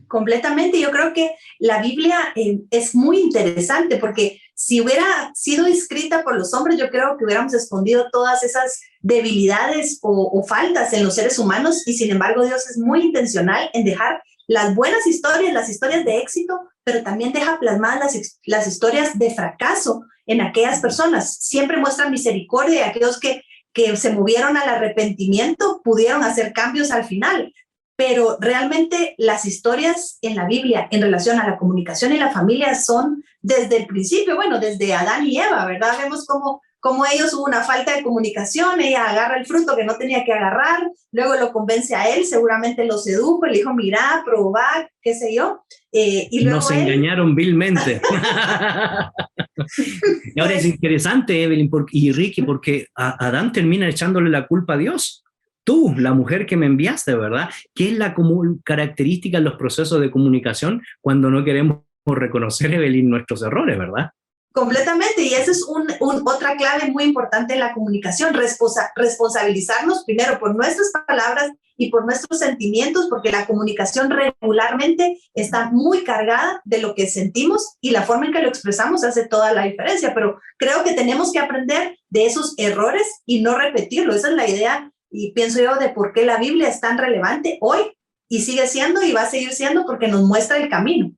Completamente. Yo creo que la Biblia es muy interesante porque si hubiera sido escrita por los hombres, yo creo que hubiéramos escondido todas esas debilidades o faltas en los seres humanos, y sin embargo Dios es muy intencional en dejar las buenas historias, las historias de éxito, pero también deja plasmadas las historias de fracaso en aquellas personas. Siempre muestra misericordia, y aquellos que se movieron al arrepentimiento pudieron hacer cambios al final. Pero realmente las historias en la Biblia en relación a la comunicación y la familia son desde el principio, bueno, desde Adán y Eva, ¿verdad? Vemos cómo ellos hubo una falta de comunicación, ella agarra el fruto que no tenía que agarrar, luego lo convence a él, seguramente lo sedujo, le dijo, mira, probá, qué sé yo. Y luego nos engañaron vilmente. Y ahora es interesante, Evelyn y Ricky, porque Adán termina echándole la culpa a Dios. Tú, la mujer que me enviaste, ¿verdad? ¿Qué es la característica en los procesos de comunicación cuando no queremos reconocer, Evelyn, nuestros errores, ¿verdad? Completamente, y esa es otra clave muy importante en la comunicación, responsabilizarnos primero por nuestras palabras y por nuestros sentimientos, porque la comunicación regularmente está muy cargada de lo que sentimos, y la forma en que lo expresamos hace toda la diferencia, pero creo que tenemos que aprender de esos errores y no repetirlo. Esa es la idea, y pienso yo, de por qué la Biblia es tan relevante hoy, y sigue siendo y va a seguir siendo, porque nos muestra el camino.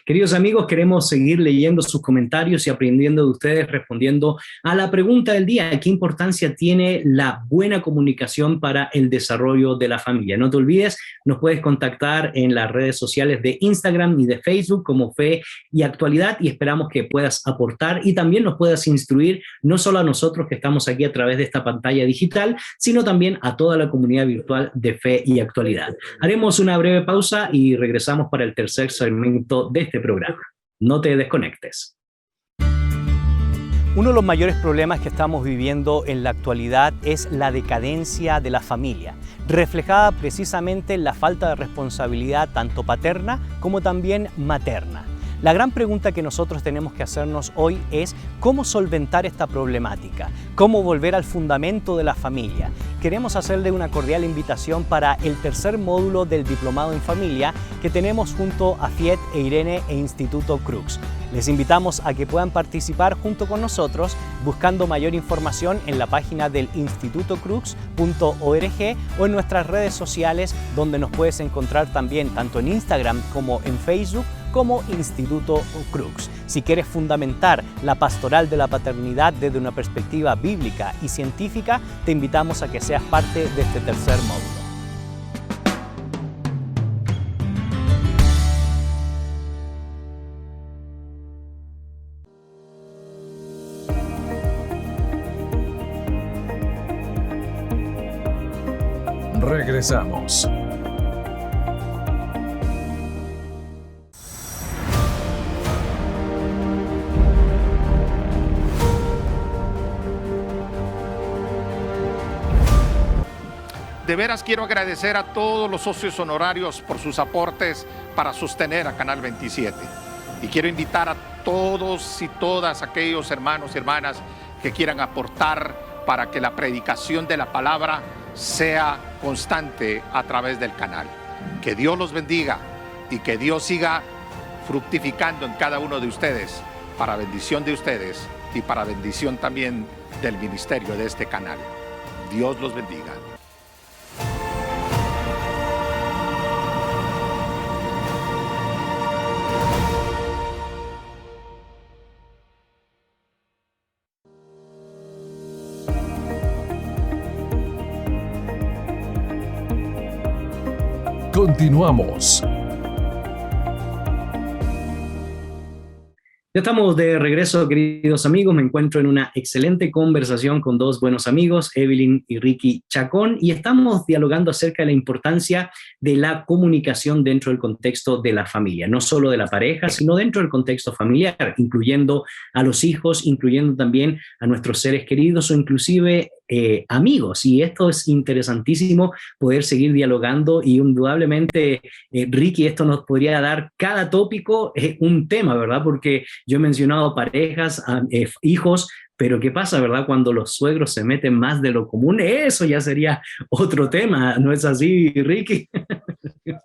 Queridos amigos, queremos seguir leyendo sus comentarios y aprendiendo de ustedes, respondiendo a la pregunta del día: ¿qué importancia tiene la buena comunicación para el desarrollo de la familia? No te olvides, nos puedes contactar en las redes sociales de Instagram y de Facebook como Fe y Actualidad, y esperamos que puedas aportar y también nos puedas instruir, no solo a nosotros que estamos aquí a través de esta pantalla digital, sino también a toda la comunidad virtual de Fe y Actualidad. Haremos una breve pausa y regresamos para el tercer segmento de este programa. No te desconectes. Uno de los mayores problemas que estamos viviendo en la actualidad es la decadencia de la familia, reflejada precisamente en la falta de responsabilidad tanto paterna como también materna. La gran pregunta que nosotros tenemos que hacernos hoy es cómo solventar esta problemática, cómo volver al fundamento de la familia. Queremos hacerle una cordial invitación para el tercer módulo del Diplomado en Familia que tenemos junto a Fiet e Irene e Instituto Crux. Les invitamos a que puedan participar junto con nosotros buscando mayor información en la página del institutocrux.org o en nuestras redes sociales, donde nos puedes encontrar también tanto en Instagram como en Facebook como Instituto Crux. Si quieres fundamentar la pastoral de la paternidad desde una perspectiva bíblica y científica, te invitamos a que seas parte de este tercer módulo. Regresamos. De veras quiero agradecer a todos los socios honorarios por sus aportes para sostener a Canal 27. Y quiero invitar a todos y todas aquellos hermanos y hermanas que quieran aportar para que la predicación de la palabra sea constante a través del canal. Que Dios los bendiga y que Dios siga fructificando en cada uno de ustedes, para bendición de ustedes y para bendición también del ministerio de este canal. Dios los bendiga. Continuamos. Ya estamos de regreso, queridos amigos. Me encuentro en una excelente conversación con dos buenos amigos, Evelyn y Ricky Chacón, y estamos dialogando acerca de la importancia de la comunicación dentro del contexto de la familia, no solo de la pareja, sino dentro del contexto familiar, incluyendo a los hijos, incluyendo también a nuestros seres queridos o inclusive amigos. Y esto es interesantísimo, poder seguir dialogando, y indudablemente, Ricky, esto nos podría dar cada tópico un tema, ¿verdad? Porque yo he mencionado parejas, hijos, pero ¿qué pasa, verdad? Cuando los suegros se meten más de lo común, eso ya sería otro tema, ¿no es así, Ricky?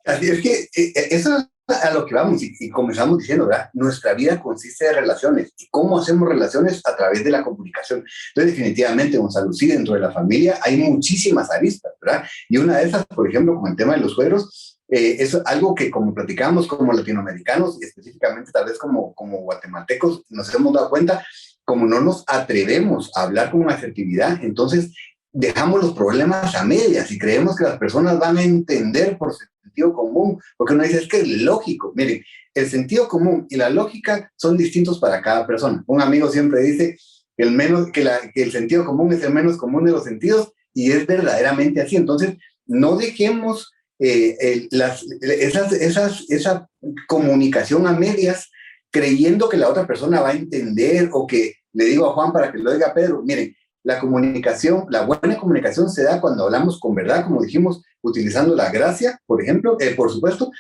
Así es que eso es a lo que vamos y comenzamos diciendo, ¿verdad? Nuestra vida consiste de relaciones. ¿Y cómo hacemos relaciones? A través de la comunicación. Entonces, definitivamente, Gonzalo, sí, dentro de la familia hay muchísimas aristas, ¿verdad? Y una de esas, por ejemplo, como el tema de los suegros, es algo que, como platicamos como latinoamericanos y específicamente tal vez como guatemaltecos, nos hemos dado cuenta, como no nos atrevemos a hablar con asertividad, entonces dejamos los problemas a medias y creemos que las personas van a entender por sentido común, porque uno dice, es que es lógico. Miren, el sentido común y la lógica son distintos para cada persona. Un amigo siempre dice que el sentido común es el menos común de los sentidos, y es verdaderamente así. Entonces, no dejemos esa comunicación a medias creyendo que la otra persona va a entender, o que le digo a Juan para que lo diga a Pedro. Miren, la comunicación, la buena comunicación se da cuando hablamos con verdad, como dijimos, utilizando la gracia, por ejemplo, por supuesto,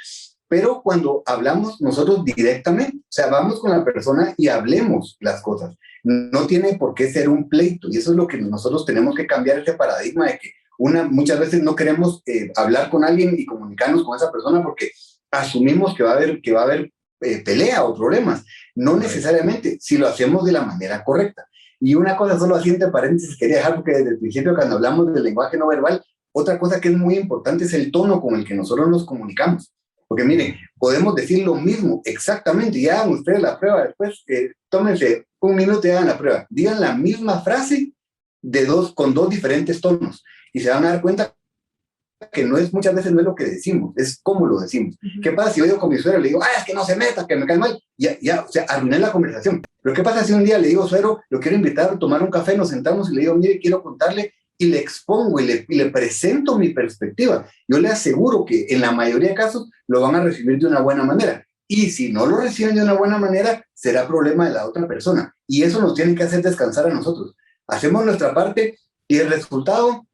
pero cuando hablamos nosotros directamente, o sea, vamos con la persona y hablemos las cosas. No tiene por qué ser un pleito, y eso es lo que nosotros tenemos que cambiar, este paradigma de que muchas veces no queremos hablar con alguien y comunicarnos con esa persona porque asumimos que va a haber pelea o problemas. No necesariamente, si lo hacemos de la manera correcta. Y una cosa, solo así entre paréntesis, quería dejar, porque desde el principio, cuando hablamos del lenguaje no verbal, otra cosa que es muy importante es el tono con el que nosotros nos comunicamos. Porque miren, podemos decir lo mismo exactamente, y hagan ustedes la prueba después, tómense un minuto y hagan la prueba. Digan la misma frase con dos diferentes tonos, y se van a dar cuenta que muchas veces no es lo que decimos, es cómo lo decimos. Uh-huh. ¿Qué pasa si yo digo con mi suegro, le digo, es que no se meta, que me cae mal? O sea, arruiné la conversación. Pero ¿qué pasa si un día le digo, suegro, lo quiero invitar a tomar un café, nos sentamos y le digo, mire, quiero contarle, y le expongo y le presento mi perspectiva? Yo le aseguro que en la mayoría de casos lo van a recibir de una buena manera. Y si no lo reciben de una buena manera, será problema de la otra persona. Y eso nos tiene que hacer descansar a nosotros. Hacemos nuestra parte y el resultado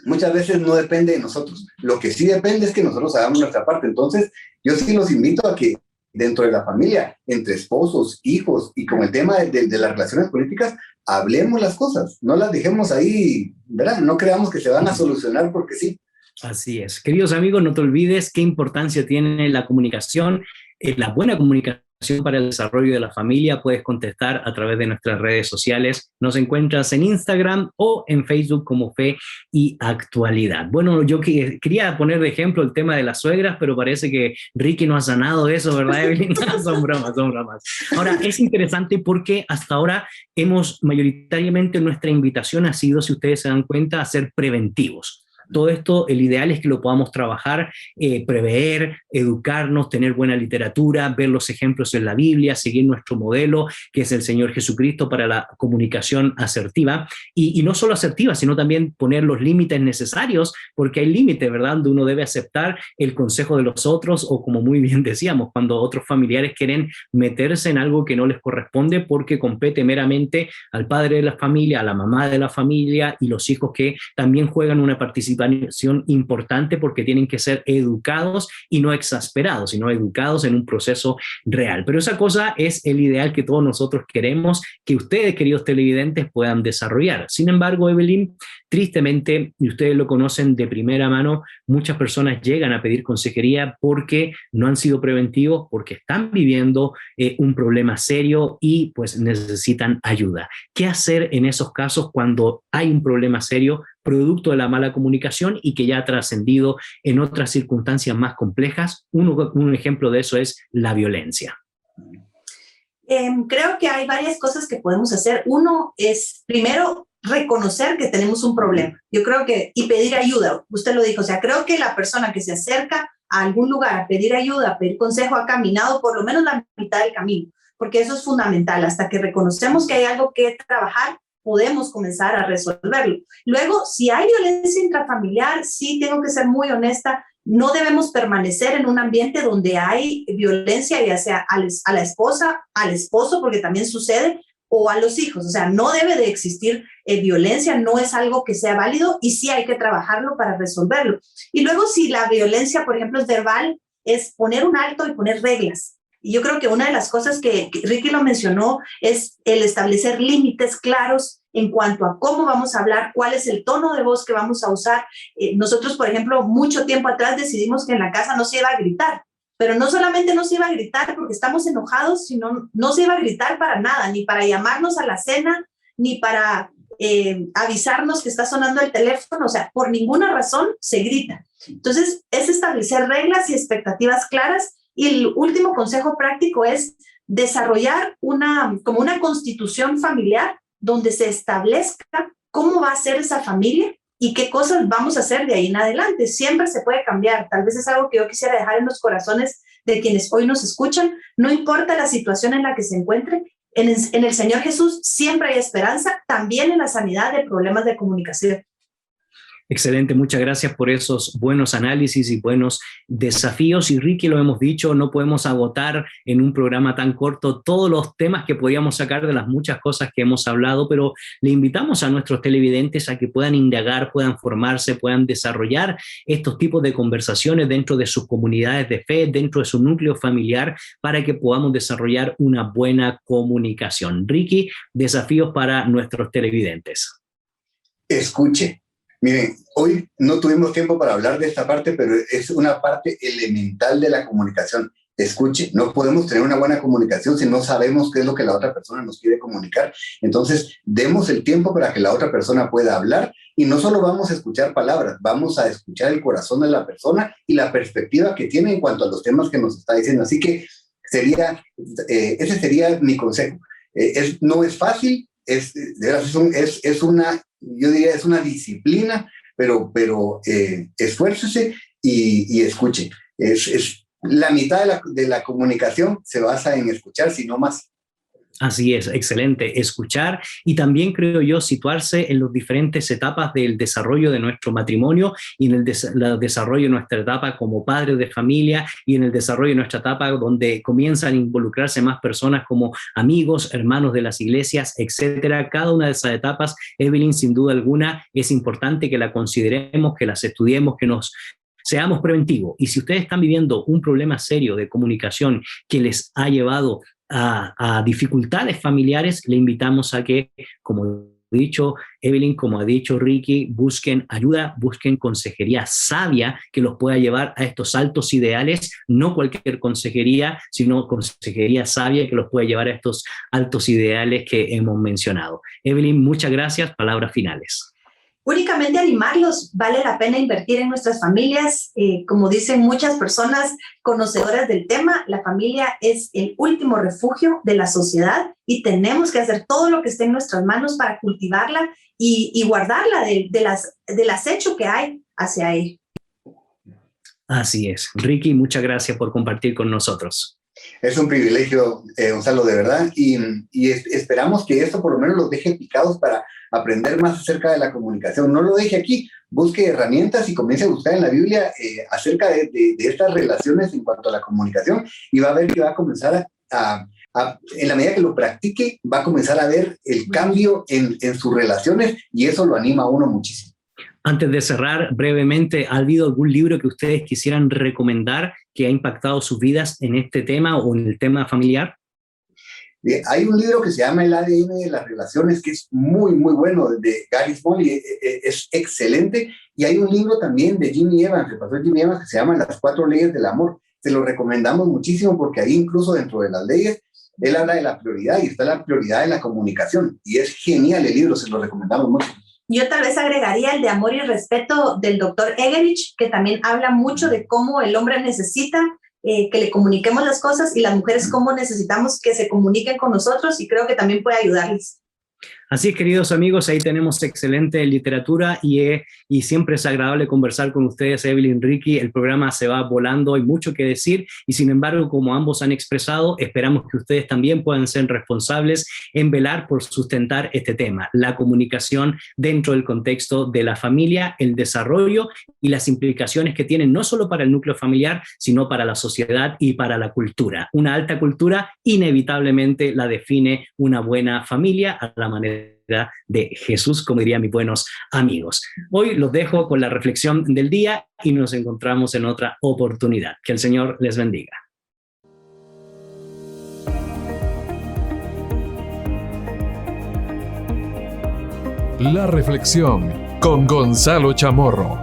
muchas veces no depende de nosotros. Lo que sí depende es que nosotros hagamos nuestra parte. Entonces, yo sí los invito a que dentro de la familia, entre esposos, hijos, y con el tema de las relaciones políticas, hablemos las cosas. No las dejemos ahí, ¿verdad? No creamos que se van a solucionar porque sí. Así es. Queridos amigos, no te olvides qué importancia tiene la comunicación, la buena comunicación para el desarrollo de la familia. Puedes contestar a través de nuestras redes sociales. Nos encuentras en Instagram o en Facebook como Fe y Actualidad. Bueno, yo quería poner de ejemplo el tema de las suegras, pero parece que Ricky no ha sanado eso, ¿verdad, Evelyn? Son bromas. Ahora, es interesante porque hasta ahora mayoritariamente nuestra invitación ha sido, si ustedes se dan cuenta, a ser preventivos. Todo esto, el ideal es que lo podamos trabajar, prever, educarnos, tener buena literatura, ver los ejemplos en la Biblia, seguir nuestro modelo, que es el Señor Jesucristo, para la comunicación asertiva. Y no solo asertiva, sino también poner los límites necesarios, porque hay límites, ¿verdad?, donde uno debe aceptar el consejo de los otros, o como muy bien decíamos, cuando otros familiares quieren meterse en algo que no les corresponde porque compete meramente al padre de la familia, a la mamá de la familia, y los hijos, que también juegan una participación importante porque tienen que ser educados y no exasperados, sino educados en un proceso real. Pero esa cosa es el ideal que todos nosotros queremos que ustedes, queridos televidentes, puedan desarrollar. Sin embargo, Evelyn, tristemente, y ustedes lo conocen de primera mano, muchas personas llegan a pedir consejería porque no han sido preventivos, porque están viviendo un problema serio y pues necesitan ayuda. ¿Qué hacer en esos casos cuando hay un problema serio producto de la mala comunicación y que ya ha trascendido en otras circunstancias más complejas? Un ejemplo de eso es la violencia. Creo que hay varias cosas que podemos hacer. Uno es, primero, reconocer que tenemos un problema. Yo creo que, y pedir ayuda, usted lo dijo, o sea, creo que la persona que se acerca a algún lugar a pedir ayuda, a pedir consejo, ha caminado por lo menos la mitad del camino. porque eso es fundamental. Hasta que reconocemos que hay algo que trabajar, podemos comenzar a resolverlo. Luego, si hay violencia intrafamiliar, sí tengo que ser muy honesta, no debemos permanecer en un ambiente donde hay violencia, ya sea a la esposa, al esposo, porque también sucede, o a los hijos. O sea, no debe de existir violencia, no es algo que sea válido y sí hay que trabajarlo para resolverlo. Y luego, si la violencia, por ejemplo, es verbal, es poner un alto y poner reglas. Y yo creo que una de las cosas que Ricky lo mencionó es el establecer límites claros en cuanto a cómo vamos a hablar, cuál es el tono de voz que vamos a usar. Nosotros, por ejemplo, mucho tiempo atrás decidimos que en la casa no se iba a gritar, pero no solamente no se iba a gritar porque estamos enojados, sino no se iba a gritar para nada, ni para llamarnos a la cena, ni para avisarnos que está sonando el teléfono. O sea, por ninguna razón se grita. Entonces, es establecer reglas y expectativas claras. Y el último consejo práctico es desarrollar como una constitución familiar donde se establezca cómo va a ser esa familia y qué cosas vamos a hacer de ahí en adelante. Siempre se puede cambiar. Tal vez es algo que yo quisiera dejar en los corazones de quienes hoy nos escuchan. No importa la situación en la que se encuentre, en el Señor Jesús siempre hay esperanza, también en la sanidad de problemas de comunicación. Excelente, muchas gracias por esos buenos análisis y buenos desafíos. Y Ricky, lo hemos dicho, no podemos agotar en un programa tan corto todos los temas que podíamos sacar de las muchas cosas que hemos hablado, pero le invitamos a nuestros televidentes a que puedan indagar, puedan formarse, puedan desarrollar estos tipos de conversaciones dentro de sus comunidades de fe, dentro de su núcleo familiar, para que podamos desarrollar una buena comunicación. Ricky, desafíos para nuestros televidentes. Escuche. Miren, hoy no tuvimos tiempo para hablar de esta parte, pero es una parte elemental de la comunicación. Escuche, no podemos tener una buena comunicación si no sabemos qué es lo que la otra persona nos quiere comunicar. Entonces, demos el tiempo para que la otra persona pueda hablar y no solo vamos a escuchar palabras, vamos a escuchar el corazón de la persona y la perspectiva que tiene en cuanto a los temas que nos está diciendo. Así que ese sería mi consejo. No es fácil, yo diría es una disciplina, pero esfuércese y escuche. La mitad de la comunicación se basa en escuchar, si no más. Así es, excelente. Escuchar y también, creo yo, situarse en las diferentes etapas del desarrollo de nuestro matrimonio y en el desarrollo de nuestra etapa como padres de familia y en el desarrollo de nuestra etapa donde comienzan a involucrarse más personas como amigos, hermanos de las iglesias, etcétera. Cada una de esas etapas, Evelyn, sin duda alguna, es importante que la consideremos, que las estudiemos, que seamos preventivos. Y si ustedes están viviendo un problema serio de comunicación que les ha llevado a dificultades familiares, le invitamos a que, como ha dicho Evelyn, como ha dicho Ricky, busquen ayuda, busquen consejería sabia que los pueda llevar a estos altos ideales, no cualquier consejería, sino consejería sabia que los pueda llevar a estos altos ideales que hemos mencionado. Evelyn, muchas gracias. Palabras finales. Únicamente animarlos, vale la pena invertir en nuestras familias. Como dicen muchas personas conocedoras del tema, la familia es el último refugio de la sociedad y tenemos que hacer todo lo que esté en nuestras manos para cultivarla y guardarla del acecho que hay hacia ella. Así es. Ricky, muchas gracias por compartir con nosotros. Es un privilegio, Gonzalo, de verdad, y esperamos que esto por lo menos los deje picados para aprender más acerca de la comunicación. No lo deje aquí, busque herramientas y comience a buscar en la Biblia acerca de estas relaciones en cuanto a la comunicación y va a ver que va a comenzar en la medida que lo practique, va a comenzar a ver el cambio en sus relaciones y eso lo anima a uno muchísimo. Antes de cerrar, brevemente, ¿ha habido algún libro que ustedes quisieran recomendar que ha impactado sus vidas en este tema o en el tema familiar? Hay un libro que se llama El ADN de las relaciones, que es muy, muy bueno, de Gary Smalley, es excelente. Y hay un libro también de Jimmy Evans, el pastor Jimmy Evans, que se llama Las 4 leyes del amor. Se lo recomendamos muchísimo porque ahí incluso dentro de las leyes, él habla de la prioridad y está la prioridad de la comunicación. Y es genial el libro, se lo recomendamos mucho. Yo tal vez agregaría el de Amor y Respeto del Dr. Egerich, que también habla mucho de cómo el hombre necesita que le comuniquemos las cosas y las mujeres cómo necesitamos que se comuniquen con nosotros y creo que también puede ayudarles. Así es, queridos amigos, ahí tenemos excelente literatura y siempre es agradable conversar con ustedes, Evelyn, Ricky. El programa se va volando, hay mucho que decir y sin embargo, como ambos han expresado, esperamos que ustedes también puedan ser responsables en velar por sustentar este tema, la comunicación dentro del contexto de la familia, el desarrollo y las implicaciones que tienen no solo para el núcleo familiar, sino para la sociedad y para la cultura. Una alta cultura inevitablemente la define una buena familia a la manera de Jesús, como dirían mis buenos amigos. Hoy los dejo con la reflexión del día y nos encontramos en otra oportunidad. Que el Señor les bendiga. La reflexión con Gonzalo Chamorro.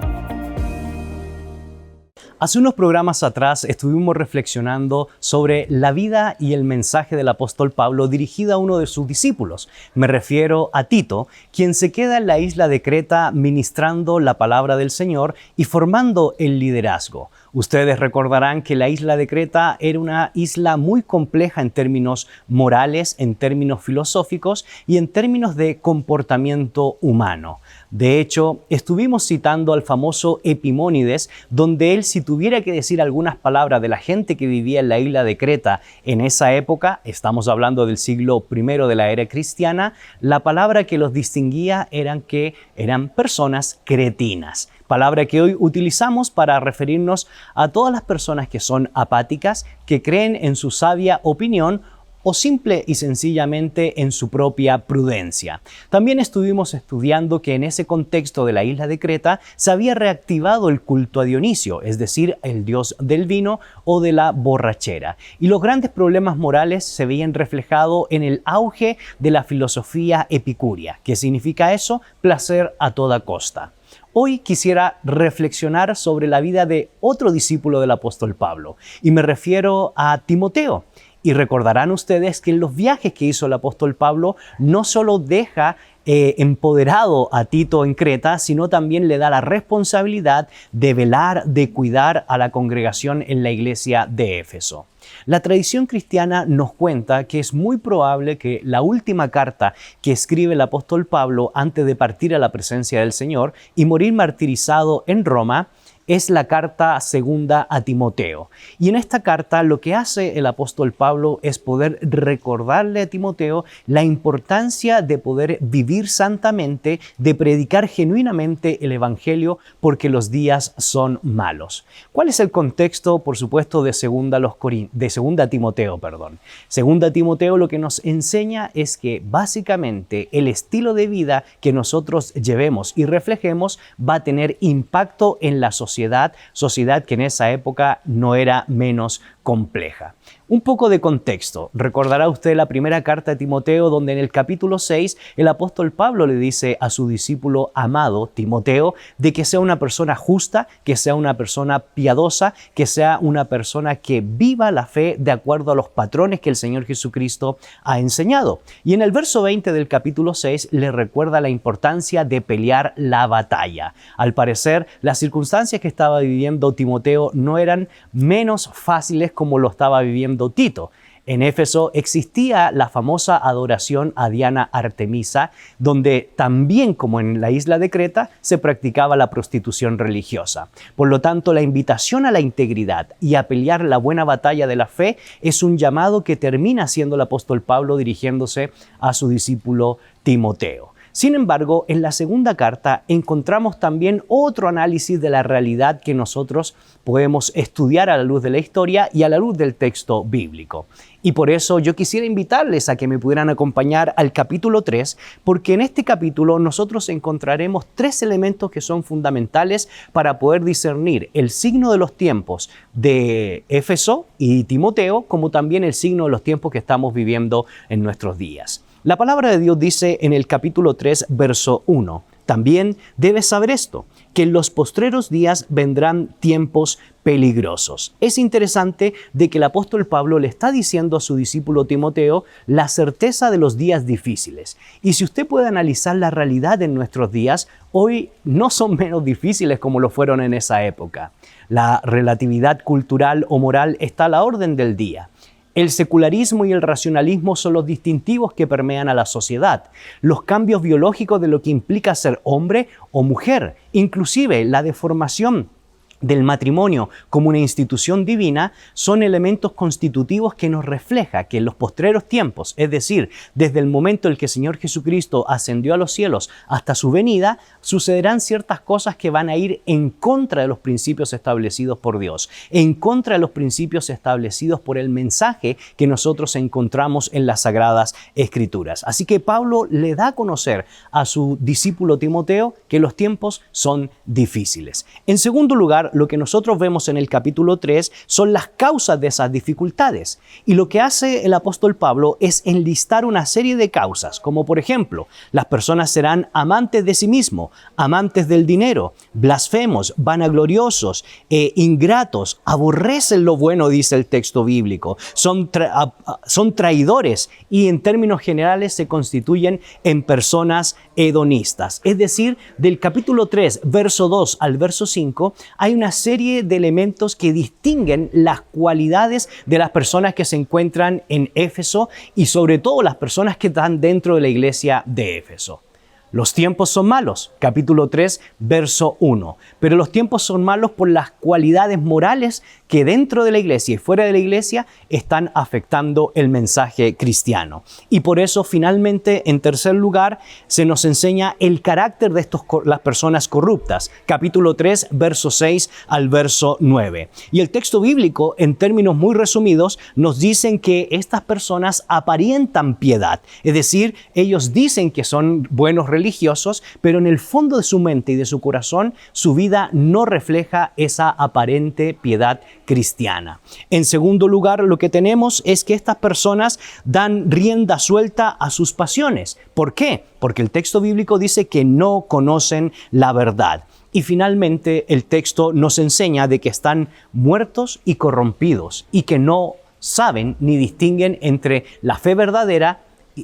Hace unos programas atrás estuvimos reflexionando sobre la vida y el mensaje del apóstol Pablo dirigido a uno de sus discípulos. Me refiero a Tito, quien se queda en la isla de Creta ministrando la palabra del Señor y formando el liderazgo. Ustedes recordarán que la isla de Creta era una isla muy compleja en términos morales, en términos filosóficos y en términos de comportamiento humano. De hecho, estuvimos citando al famoso Epimónides, donde él, si tuviera que decir algunas palabras de la gente que vivía en la isla de Creta en esa época, estamos hablando del siglo I de la era cristiana, la palabra que los distinguía eran que eran personas cretinas. Palabra que hoy utilizamos para referirnos a todas las personas que son apáticas, que creen en su sabia opinión o simple y sencillamente en su propia prudencia. También estuvimos estudiando que en ese contexto de la isla de Creta se había reactivado el culto a Dionisio, es decir, el dios del vino o de la borrachera. Y los grandes problemas morales se veían reflejados en el auge de la filosofía epicúrea. ¿Qué significa eso? Placer a toda costa. Hoy quisiera reflexionar sobre la vida de otro discípulo del apóstol Pablo, y me refiero a Timoteo. Y recordarán ustedes que en los viajes que hizo el apóstol Pablo no solo deja empoderado a Tito en Creta, sino también le da la responsabilidad de velar, de cuidar a la congregación en la iglesia de Éfeso. La tradición cristiana nos cuenta que es muy probable que la última carta que escribe el apóstol Pablo antes de partir a la presencia del Señor y morir martirizado en Roma es la carta segunda a Timoteo. Y en esta carta lo que hace el apóstol Pablo es poder recordarle a Timoteo la importancia de poder vivir santamente, de predicar genuinamente el evangelio, porque los días son malos. ¿Cuál es el contexto, por supuesto, de segunda Timoteo? Segunda Timoteo lo que nos enseña es que básicamente el estilo de vida que nosotros llevemos y reflejemos va a tener impacto en la sociedad que en esa época no era menos compleja. Un poco de contexto. Recordará usted la primera carta de Timoteo, donde en el capítulo 6 el apóstol Pablo le dice a su discípulo amado Timoteo de que sea una persona justa, que sea una persona piadosa, que sea una persona que viva la fe de acuerdo a los patrones que el Señor Jesucristo ha enseñado. Y en el verso 20 del capítulo 6 le recuerda la importancia de pelear la batalla. Al parecer, las circunstancias que estaba viviendo Timoteo no eran menos fáciles como lo estaba viviendo Tito. En Éfeso existía la famosa adoración a Diana Artemisa, donde también como en la isla de Creta se practicaba la prostitución religiosa. Por lo tanto, la invitación a la integridad y a pelear la buena batalla de la fe es un llamado que termina haciendo el apóstol Pablo dirigiéndose a su discípulo Timoteo. Sin embargo, en la segunda carta encontramos también otro análisis de la realidad que nosotros podemos estudiar a la luz de la historia y a la luz del texto bíblico. Y por eso yo quisiera invitarles a que me pudieran acompañar al capítulo 3, porque en este capítulo nosotros encontraremos 3 elementos que son fundamentales para poder discernir el signo de los tiempos de Éfeso y Timoteo, como también el signo de los tiempos que estamos viviendo en nuestros días. La palabra de Dios dice en el capítulo 3, verso 1, también debes saber esto, que en los postreros días vendrán tiempos peligrosos. Es interesante de que el apóstol Pablo le está diciendo a su discípulo Timoteo la certeza de los días difíciles. Y si usted puede analizar la realidad en nuestros días, hoy no son menos difíciles como lo fueron en esa época. La relatividad cultural o moral está a la orden del día. El secularismo y el racionalismo son los distintivos que permean a la sociedad. Los cambios biológicos de lo que implica ser hombre o mujer, inclusive la deformación del matrimonio como una institución divina, son elementos constitutivos que nos refleja que en los postreros tiempos, es decir, desde el momento en que el Señor Jesucristo ascendió a los cielos hasta su venida, sucederán ciertas cosas que van a ir en contra de los principios establecidos por Dios, en contra de los principios establecidos por el mensaje que nosotros encontramos en las Sagradas Escrituras. Así que Pablo le da a conocer a su discípulo Timoteo que los tiempos son difíciles. En segundo lugar, lo que nosotros vemos en el capítulo 3 son las causas de esas dificultades. Y lo que hace el apóstol Pablo es enlistar una serie de causas, como por ejemplo, las personas serán amantes de sí mismos, amantes del dinero, blasfemos, vanagloriosos, ingratos, aborrecen lo bueno, dice el texto bíblico, son traidores y en términos generales se constituyen en personas hedonistas. Es decir, del capítulo 3, verso 2 al verso 5, hay una serie de elementos que distinguen las cualidades de las personas que se encuentran en Éfeso y sobre todo las personas que están dentro de la iglesia de Éfeso. Los tiempos son malos, capítulo 3, verso 1. Pero los tiempos son malos por las cualidades morales que dentro de la iglesia y fuera de la iglesia están afectando el mensaje cristiano. Y por eso, finalmente, en tercer lugar, se nos enseña el carácter de las personas corruptas. Capítulo 3, verso 6 al verso 9. Y el texto bíblico, en términos muy resumidos, nos dicen que estas personas aparentan piedad. Es decir, ellos dicen que son buenos religiosos, pero en el fondo de su mente y de su corazón, su vida no refleja esa aparente piedad cristiana. En segundo lugar, lo que tenemos es que estas personas dan rienda suelta a sus pasiones. ¿Por qué? Porque el texto bíblico dice que no conocen la verdad. Y finalmente, el texto nos enseña de que están muertos y corrompidos y que no saben ni distinguen entre la fe verdadera,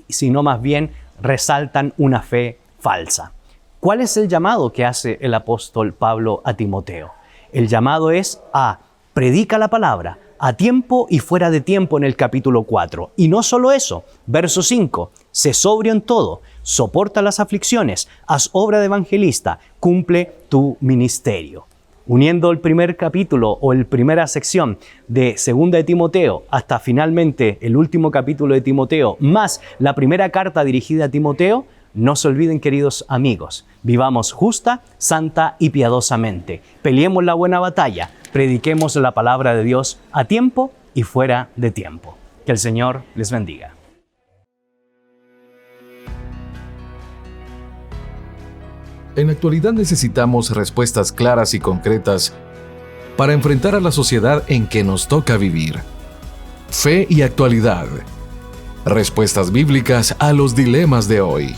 sino más bien resaltan una fe falsa. ¿Cuál es el llamado que hace el apóstol Pablo a Timoteo? El llamado es a predica la palabra a tiempo y fuera de tiempo en el capítulo 4. Y no solo eso, verso 5, sé sobrio en todo, soporta las aflicciones, haz obra de evangelista, cumple tu ministerio. Uniendo el primer capítulo o la primera sección de 2 de Timoteo hasta finalmente el último capítulo de Timoteo, más la primera carta dirigida a Timoteo, no se olviden, queridos amigos, vivamos justa, santa y piadosamente. Peleemos la buena batalla, prediquemos la palabra de Dios a tiempo y fuera de tiempo. Que el Señor les bendiga. En la actualidad necesitamos respuestas claras y concretas para enfrentar a la sociedad en que nos toca vivir. Fe y actualidad. Respuestas bíblicas a los dilemas de hoy.